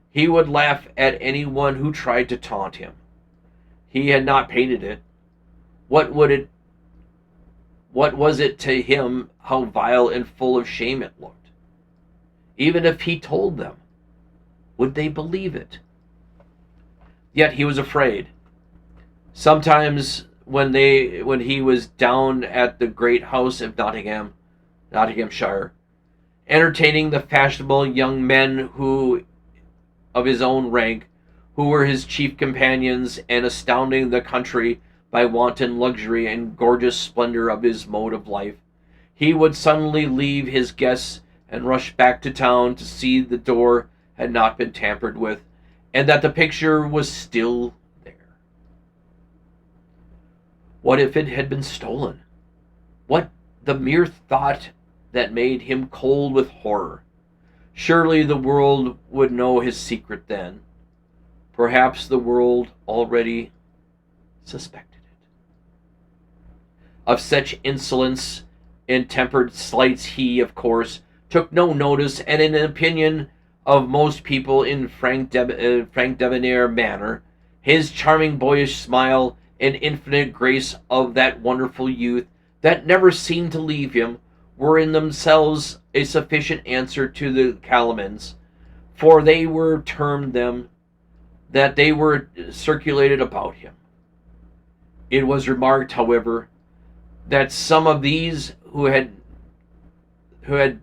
He would laugh at anyone who tried to taunt him. He had not painted it. What was it to him how vile and full of shame it looked? Even if he told them, would they believe it? Yet he was afraid. Sometimes when he was down at the great house of Nottinghamshire, entertaining the fashionable young men of his own rank, who were his chief companions, and astounding the country by wanton luxury and gorgeous splendor of his mode of life, he would suddenly leave his guests and rush back to town to see the door had not been tampered with, and that the picture was still there. What if it had been stolen? What the mere thought that made him cold with horror? Surely the world would know his secret then. Perhaps the world already suspected it. Of such insolence and tempered slights he, of course, took no notice, and in the opinion of most people in frank debonair manner, his charming boyish smile and infinite grace of that wonderful youth that never seemed to leave him were in themselves a sufficient answer to the calumnies, for they were termed them, that they were circulated about him. It was remarked, however, that some of these who had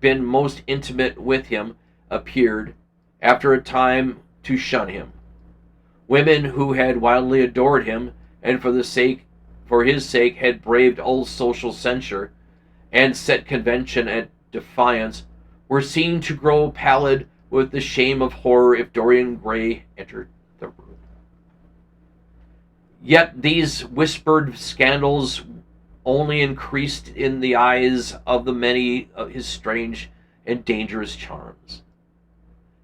been most intimate with him appeared, after a time, to shun him. Women who had wildly adored him, and for his sake had braved all social censure, and set convention at defiance, were seen to grow pallid with the shame of horror if Dorian Gray entered the room. Yet these whispered scandals only increased in the eyes of the many of his strange and dangerous charms.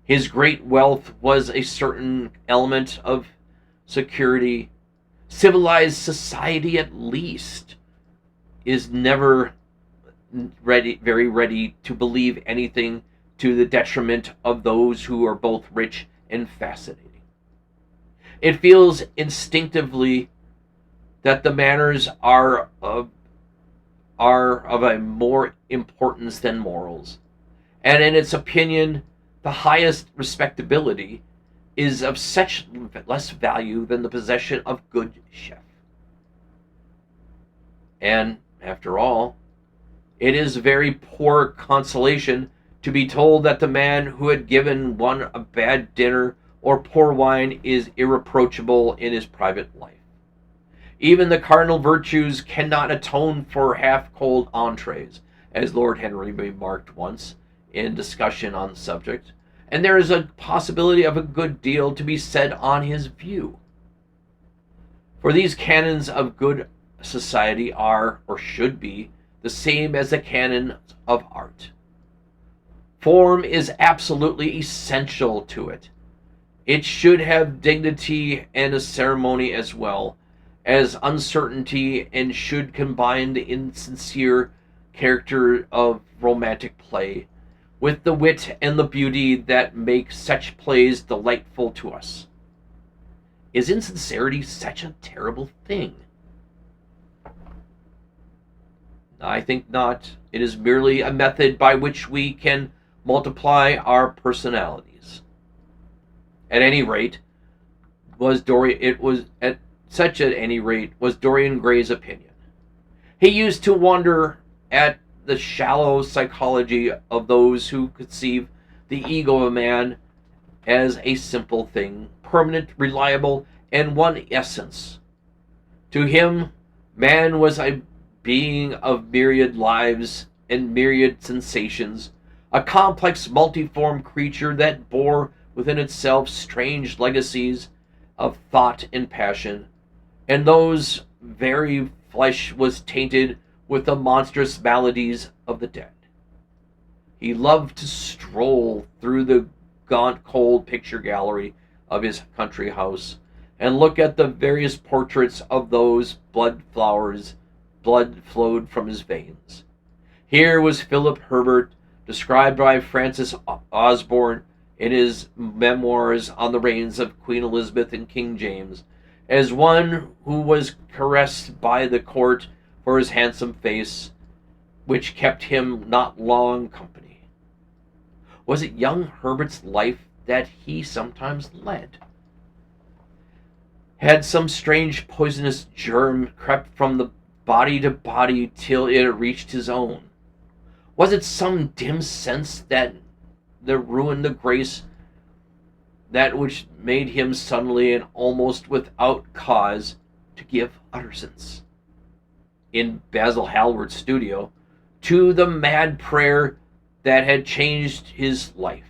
His great wealth was a certain element of security. Civilized society, at least, is never very ready to believe anything to the detriment of those who are both rich and fascinating. It feels instinctively that the manners are of a more importance than morals, and in its opinion, the highest respectability is of such less value than the possession of good chef. And, after all, it is very poor consolation to be told that the man who had given one a bad dinner or poor wine is irreproachable in his private life. Even the cardinal virtues cannot atone for half-cold entrees, as Lord Henry remarked once in discussion on the subject, and there is a possibility of a good deal to be said on his view. For these canons of good society are, or should be, the same as the canons of art. Form is absolutely essential to it. It should have dignity and a ceremony as well as uncertainty, and should combine the insincere character of romantic play with the wit and the beauty that make such plays delightful to us. Is insincerity such a terrible thing? I think not. It is merely a method by which we can multiply our personalities. At any rate, was Dorian Gray's opinion. He used to wonder at the shallow psychology of those who conceive the ego of a man as a simple thing, permanent, reliable, and one essence. To him, man was a being of myriad lives and myriad sensations, a complex, multiform creature that bore within itself strange legacies of thought and passion, and those very flesh was tainted with the monstrous maladies of the dead. He loved to stroll through the gaunt, cold picture gallery of his country house and look at the various portraits of those blood flowed from his veins. Here was Philip Herbert, described by Francis Osborne in his memoirs on the reigns of Queen Elizabeth and King James, as one who was caressed by the court for his handsome face, which kept him not long company. Was it young Herbert's life that he sometimes led? Had some strange poisonous germ crept from the body to body till it reached his own? Was it some dim sense that ruined the grace that which made him suddenly and almost without cause to give utterance, in Basil Hallward's studio, to the mad prayer that had changed his life?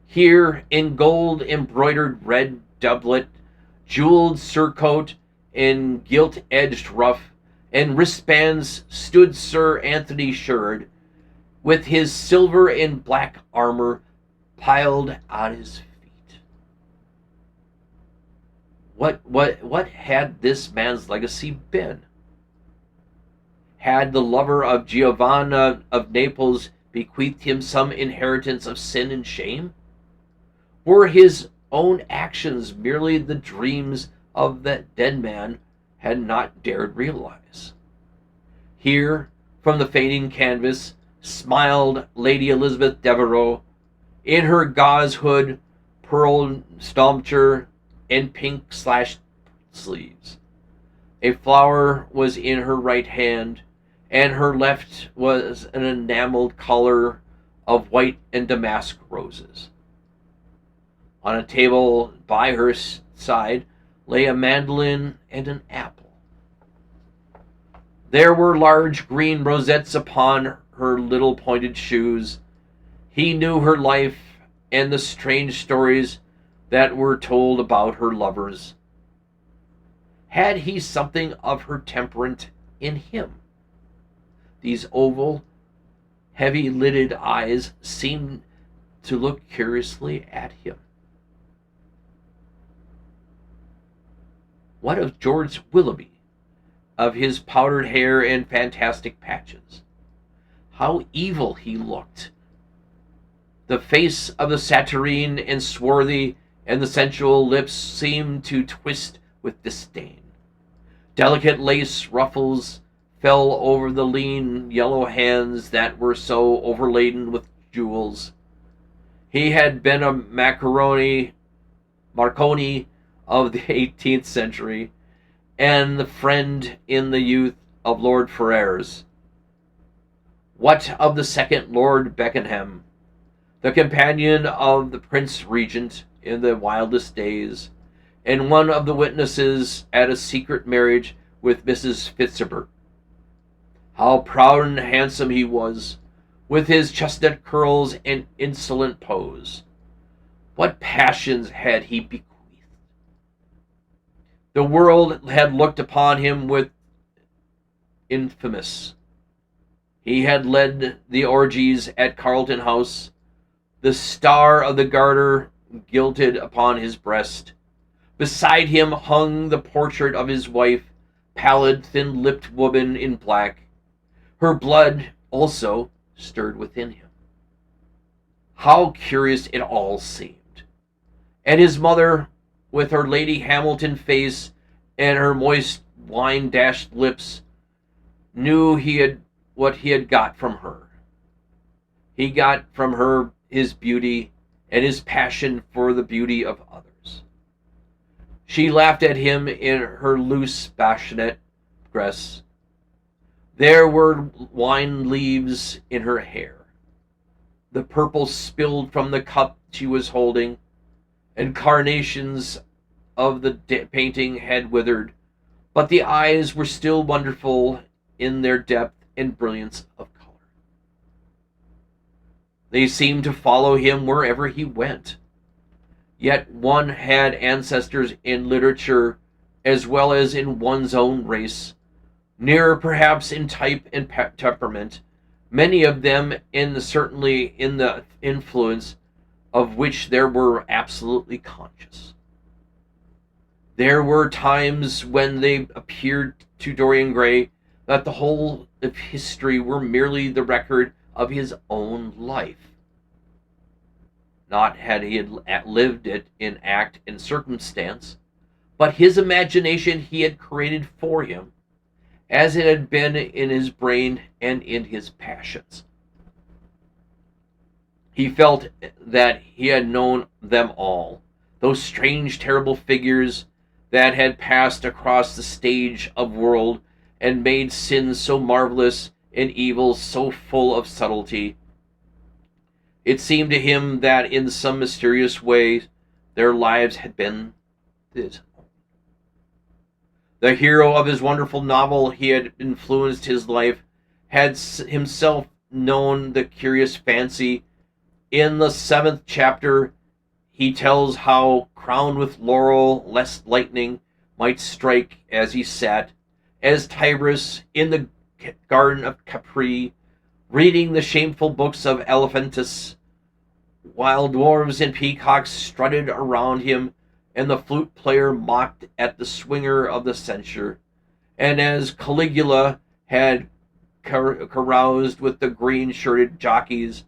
Here, in gold-embroidered red doublet, jeweled surcoat, and gilt-edged ruff, and wristbands, stood Sir Anthony Sherard, with his silver and black armor piled at his feet. What had this man's legacy been? Had the lover of Giovanna of Naples bequeathed him some inheritance of sin and shame? Were his own actions merely the dreams of that dead man had not dared realize? Here, from the fading canvas, smiled Lady Elizabeth Devereux, in her gauze hood, pearl stomacher, and pink/sleeves. A flower was in her right hand, and her left was an enameled collar of white and damask roses. On a table by her side lay a mandolin and an apple. There were large green rosettes upon her little pointed shoes. He knew her life and the strange stories that were told about her lovers. Had he something of her temperament in him? These oval, heavy-lidded eyes seemed to look curiously at him. What of George Willoughby, of his powdered hair and fantastic patches? How evil he looked! The face of the saturnine and swarthy, and the sensual lips seemed to twist with disdain. Delicate lace ruffles fell over the lean yellow hands that were so overladen with jewels. He had been a Marconi of the 18th century, and the friend in the youth of Lord Ferrers. What of the second Lord Beckenham, the companion of the Prince Regent in the wildest days, and one of the witnesses at a secret marriage with Mrs. Fitzherbert? How proud and handsome he was, with his chestnut curls and insolent pose. What passions had he bequeathed? The world had looked upon him with infamous. He had led the orgies at Carlton House, the star of the Garter gilded upon his breast. Beside him hung the portrait of his wife, pallid, thin-lipped woman in black. Her blood also stirred within him. How curious it all seemed. And his mother, with her Lady Hamilton face and her moist wine-dashed lips, knew what he had got from her. He got from her his beauty and his passion for the beauty of others. She laughed at him in her loose bassinet dress. There were wine leaves in her hair. The purple spilled from the cup she was holding, and carnations of the painting had withered, but the eyes were still wonderful in their depth and brilliance of color. They seemed to follow him wherever he went. Yet one had ancestors in literature as well as in one's own race, nearer perhaps in type and temperament, many of them certainly in the influence of which they were absolutely conscious. There were times when they appeared to Dorian Gray that the whole of history were merely the record of his own life. Not had he lived it in act and circumstance, but his imagination he had created for him, as it had been in his brain and in his passions. He felt that he had known them all, those strange, terrible figures that had passed across the stage of world and made sin so marvelous and evil so full of subtlety. It seemed to him that in some mysterious way their lives had been his own. The hero of his wonderful novel he had influenced his life had himself known the curious fancy. In the 7th chapter, he tells how, crowned with laurel, lest lightning might strike as he sat, as Tiberius in the garden of Capri, reading the shameful books of Elephantis, while dwarves and peacocks strutted around him, and the flute player mocked at the swinger of the censer, and as Caligula had caroused with the green-shirted jockeys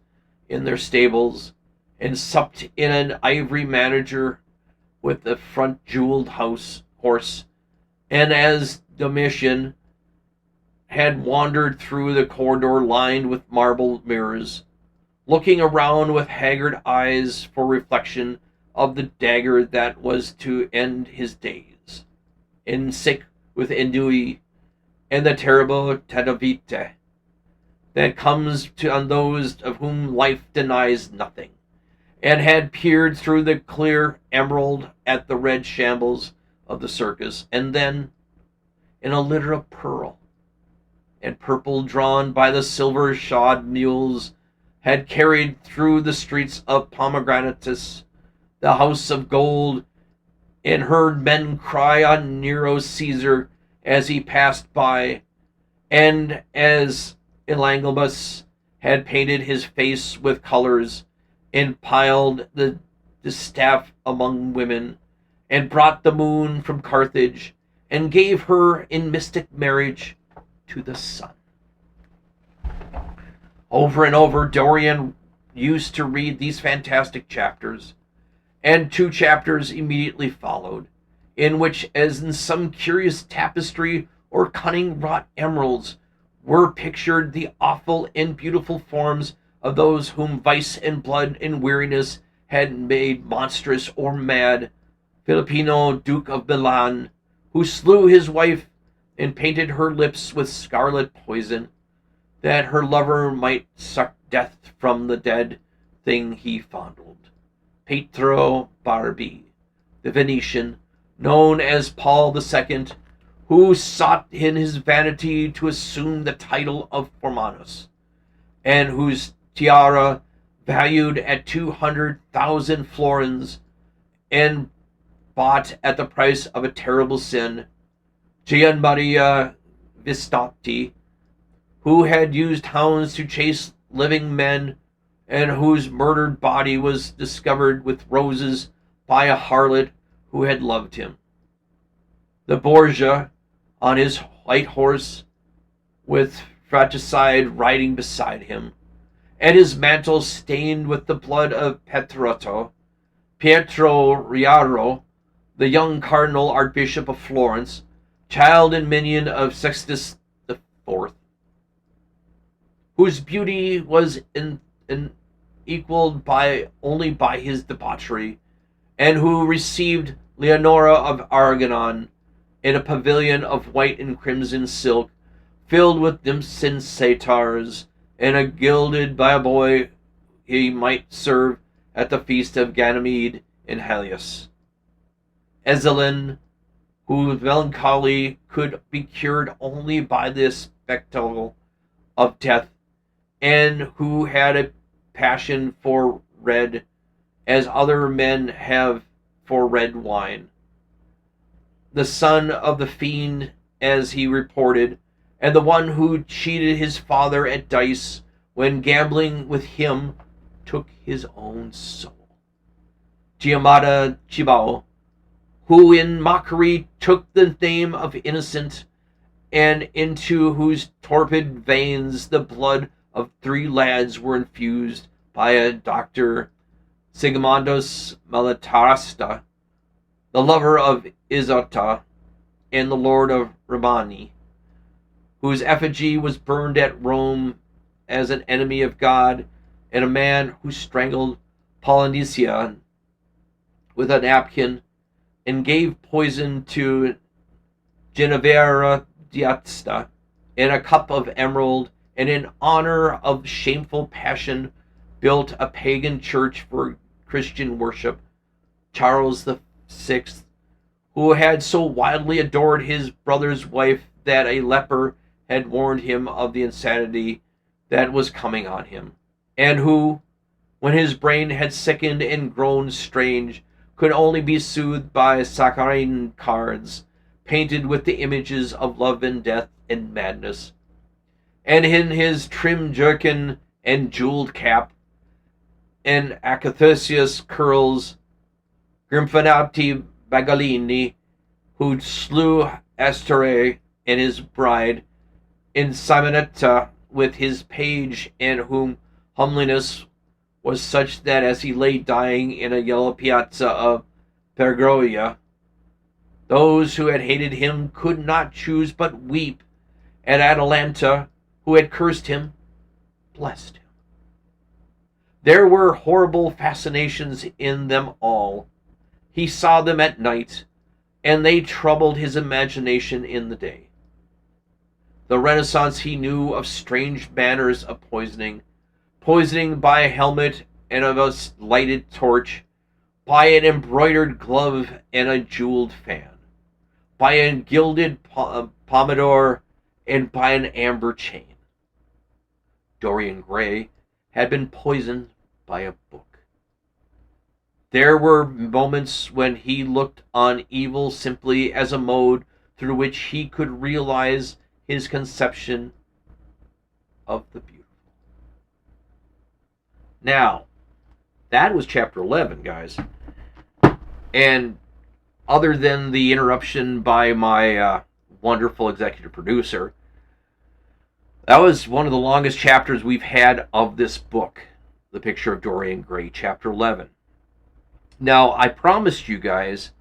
in their stables, and supped in an ivory manager with the front jeweled horse, and as Domitian had wandered through the corridor lined with marble mirrors, looking around with haggard eyes for reflection of the dagger that was to end his days, and sick with ennui and the terrible tadavite that comes on those of whom life denies nothing, and had peered through the clear emerald at the red shambles of the circus, and then, in a litter of pearl and purple drawn by the silver-shod mules, had carried through the streets of Pomegranatus, the house of gold, and heard men cry on Nero Caesar as he passed by, and as Elagabalus had painted his face with colors, and piled the distaff among women, and brought the moon from Carthage, and gave her in mystic marriage to the sun. Over and over, Dorian used to read these fantastic chapters, and 2 chapters immediately followed, in which, as in some curious tapestry or cunning wrought emeralds, were pictured the awful and beautiful forms of those whom vice and blood and weariness had made monstrous or mad. Filippino, Duke of Milan, who slew his wife and painted her lips with scarlet poison, that her lover might suck death from the dead thing he fondled. Pietro Barbi, the Venetian, known as Paul II, who sought in his vanity to assume the title of Formanus, and whose tiara, valued at 200,000 florins, and bought at the price of a terrible sin, Gian Maria Vistotti, who had used hounds to chase living men, and whose murdered body was discovered with roses by a harlot who had loved him. The Borgia, on his white horse, with fratricide riding beside him, and his mantle stained with the blood of Pietro Riaro, the young cardinal archbishop of Florence, child and minion of Sextus IV, whose beauty was equaled only by his debauchery, and who received Leonora of Aragon in a pavilion of white and crimson silk, filled with nymphs and satyrs, and gilded by a boy he might serve at the feast of Ganymede in Helios. Ezelin, whose melancholy could be cured only by the spectacle of death, and who had a passion for red, as other men have for red wine. The son of the fiend, as he reported, and the one who cheated his father at dice when gambling with him took his own soul. Giamatti Cibao, who in mockery took the name of innocent, and into whose torpid veins the blood of 3 lads were infused by a Dr. Sigimundos Malatarasta, the lover of Isotta and the lord of Rimini, whose effigy was burned at Rome as an enemy of God, and a man who strangled Polynesia with a napkin and gave poison to Ginevra d'Asta in a cup of emerald, and in honor of shameful passion built a pagan church for Christian worship. Charles VI, who had so wildly adored his brother's wife that a leper had warned him of the insanity that was coming on him, and who, when his brain had sickened and grown strange, could only be soothed by saccharine cards painted with the images of love and death and madness, and in his trim jerkin and jeweled cap and acathisius curls, Grimfanati Bagalini, who slew Astore and his bride, in Simonetta with his page, and whom homeliness was such that as he lay dying in a yellow piazza of Pergola, those who had hated him could not choose but weep, and Atalanta, who had cursed him, blessed him. There were horrible fascinations in them all. He saw them at night, and they troubled his imagination in the day. The Renaissance he knew of strange manners of poisoning, poisoning by a helmet and of a lighted torch, by an embroidered glove and a jeweled fan, by a gilded pomander and by an amber chain. Dorian Gray had been poisoned by a book. There were moments when he looked on evil simply as a mode through which he could realize his conception of the beautiful. Now, that was chapter 11, guys. And other than the interruption by my wonderful executive producer, that was one of the longest chapters we've had of this book, The Picture of Dorian Gray, chapter 11. Now, I promised you guys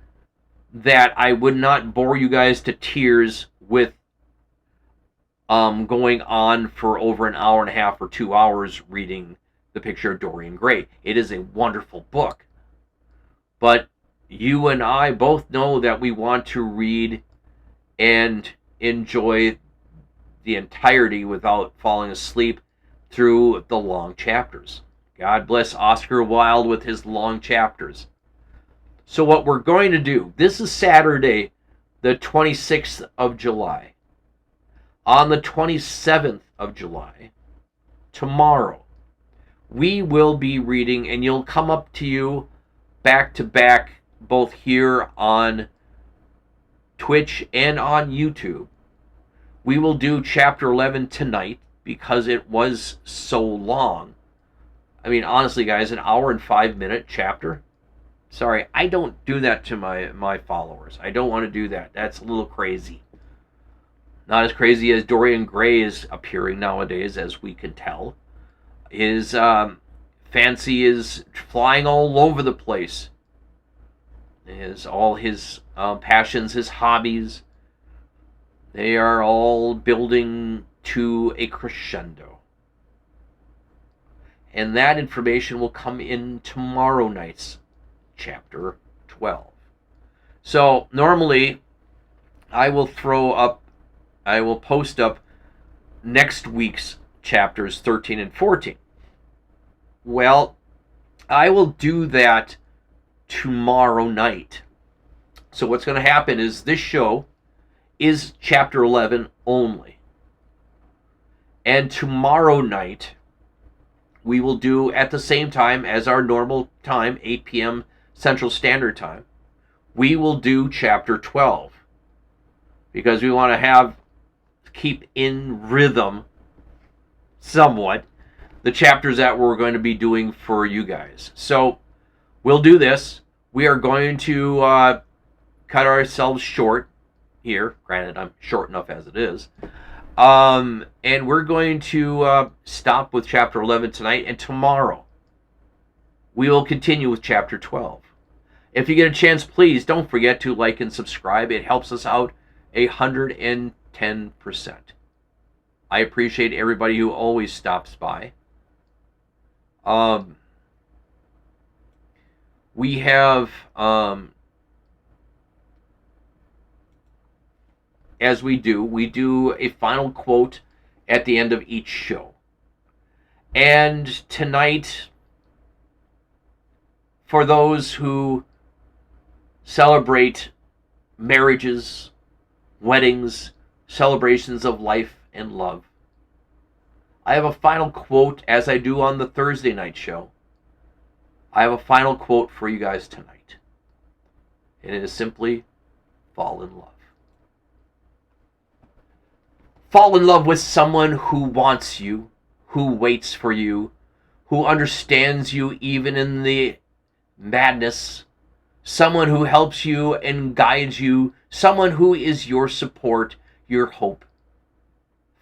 that I would not bore you guys to tears with going on for over an hour and a half or 2 hours reading The Picture of Dorian Gray. It is a wonderful book. But you and I both know that we want to read and enjoy the entirety without falling asleep through the long chapters. God bless Oscar Wilde with his long chapters. So what we're going to do, this is Saturday, the 26th of July. On the 27th of July, tomorrow, we will be reading, and you'll come up to you back to back, both here on Twitch and on YouTube. We will do chapter 11 tonight because it was so long. I mean, honestly, guys, an hour and 5-minute chapter. Sorry, I don't do that to my followers. I don't want to do that. That's a little crazy. Not as crazy as Dorian Gray is appearing nowadays, as we can tell. His fancy is flying all over the place. All his passions, his hobbies, they are all building to a crescendo. And that information will come in tomorrow night's chapter 12. So normally I will post up next week's chapters 13 and 14. Well, I will do that tomorrow night. So what's going to happen is this show is chapter 11 only. And tomorrow night, we will do at the same time as our normal time, 8 p.m. Central Standard Time, we will do chapter 12. Because we want to keep in rhythm somewhat the chapters that we're going to be doing for you guys. So we'll do this. We are going to cut ourselves short here. Granted, I'm short enough as it is. And we're going to stop with chapter 11 tonight. And tomorrow, we will continue with chapter 12. If you get a chance, please don't forget to like and subscribe. It helps us out 110%. I appreciate everybody who always stops by. We have, as we do a final quote at the end of each show. And tonight, for those who celebrate marriages, weddings, celebrations of life and love, I have a final quote, as I do on the Thursday night show. I have a final quote for you guys tonight. And it is simply, fall in love. Fall in love with someone who wants you, who waits for you, who understands you even in the madness, someone who helps you and guides you, someone who is your support, your hope.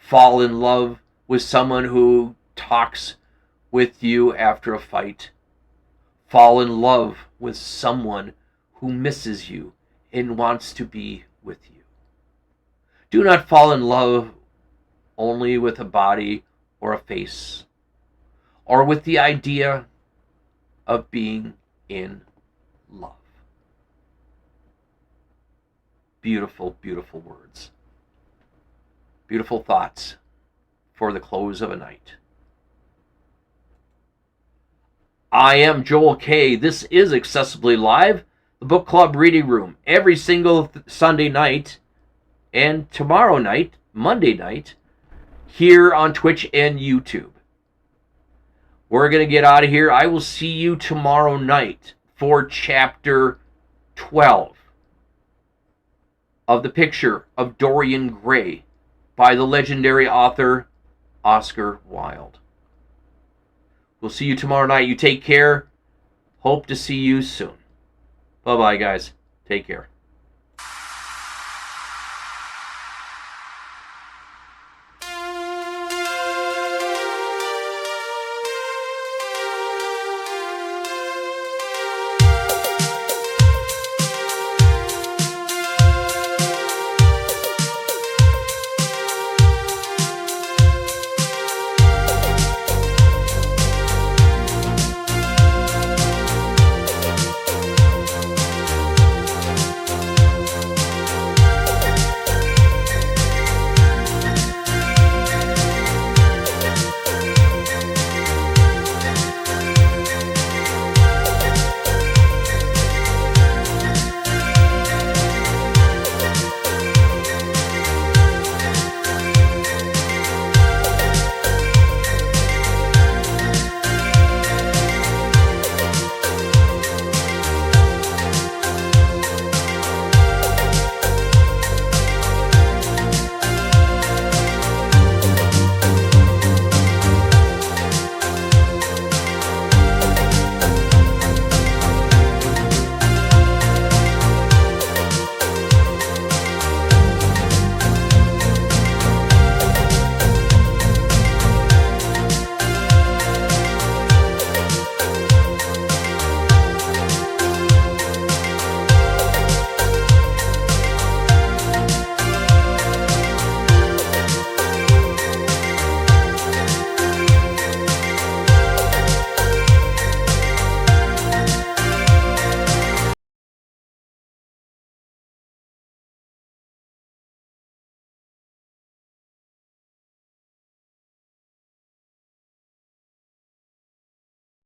fall in love with someone who talks with you after a fight. Fall in love with someone who misses you and wants to be with you. Do not fall in love only with a body or a face, or with the idea of being in love. Beautiful, beautiful words. Beautiful thoughts for the close of a night. I am Joel K. This is Accessibly Live, the book club reading room, every single Sunday night and tomorrow night, Monday night, here on Twitch and YouTube. We're going to get out of here. I will see you tomorrow night for Chapter 12 of The Picture of Dorian Gray by the legendary author Oscar Wilde. We'll see you tomorrow night. You take care. Hope to see you soon. Bye-bye, guys. Take care.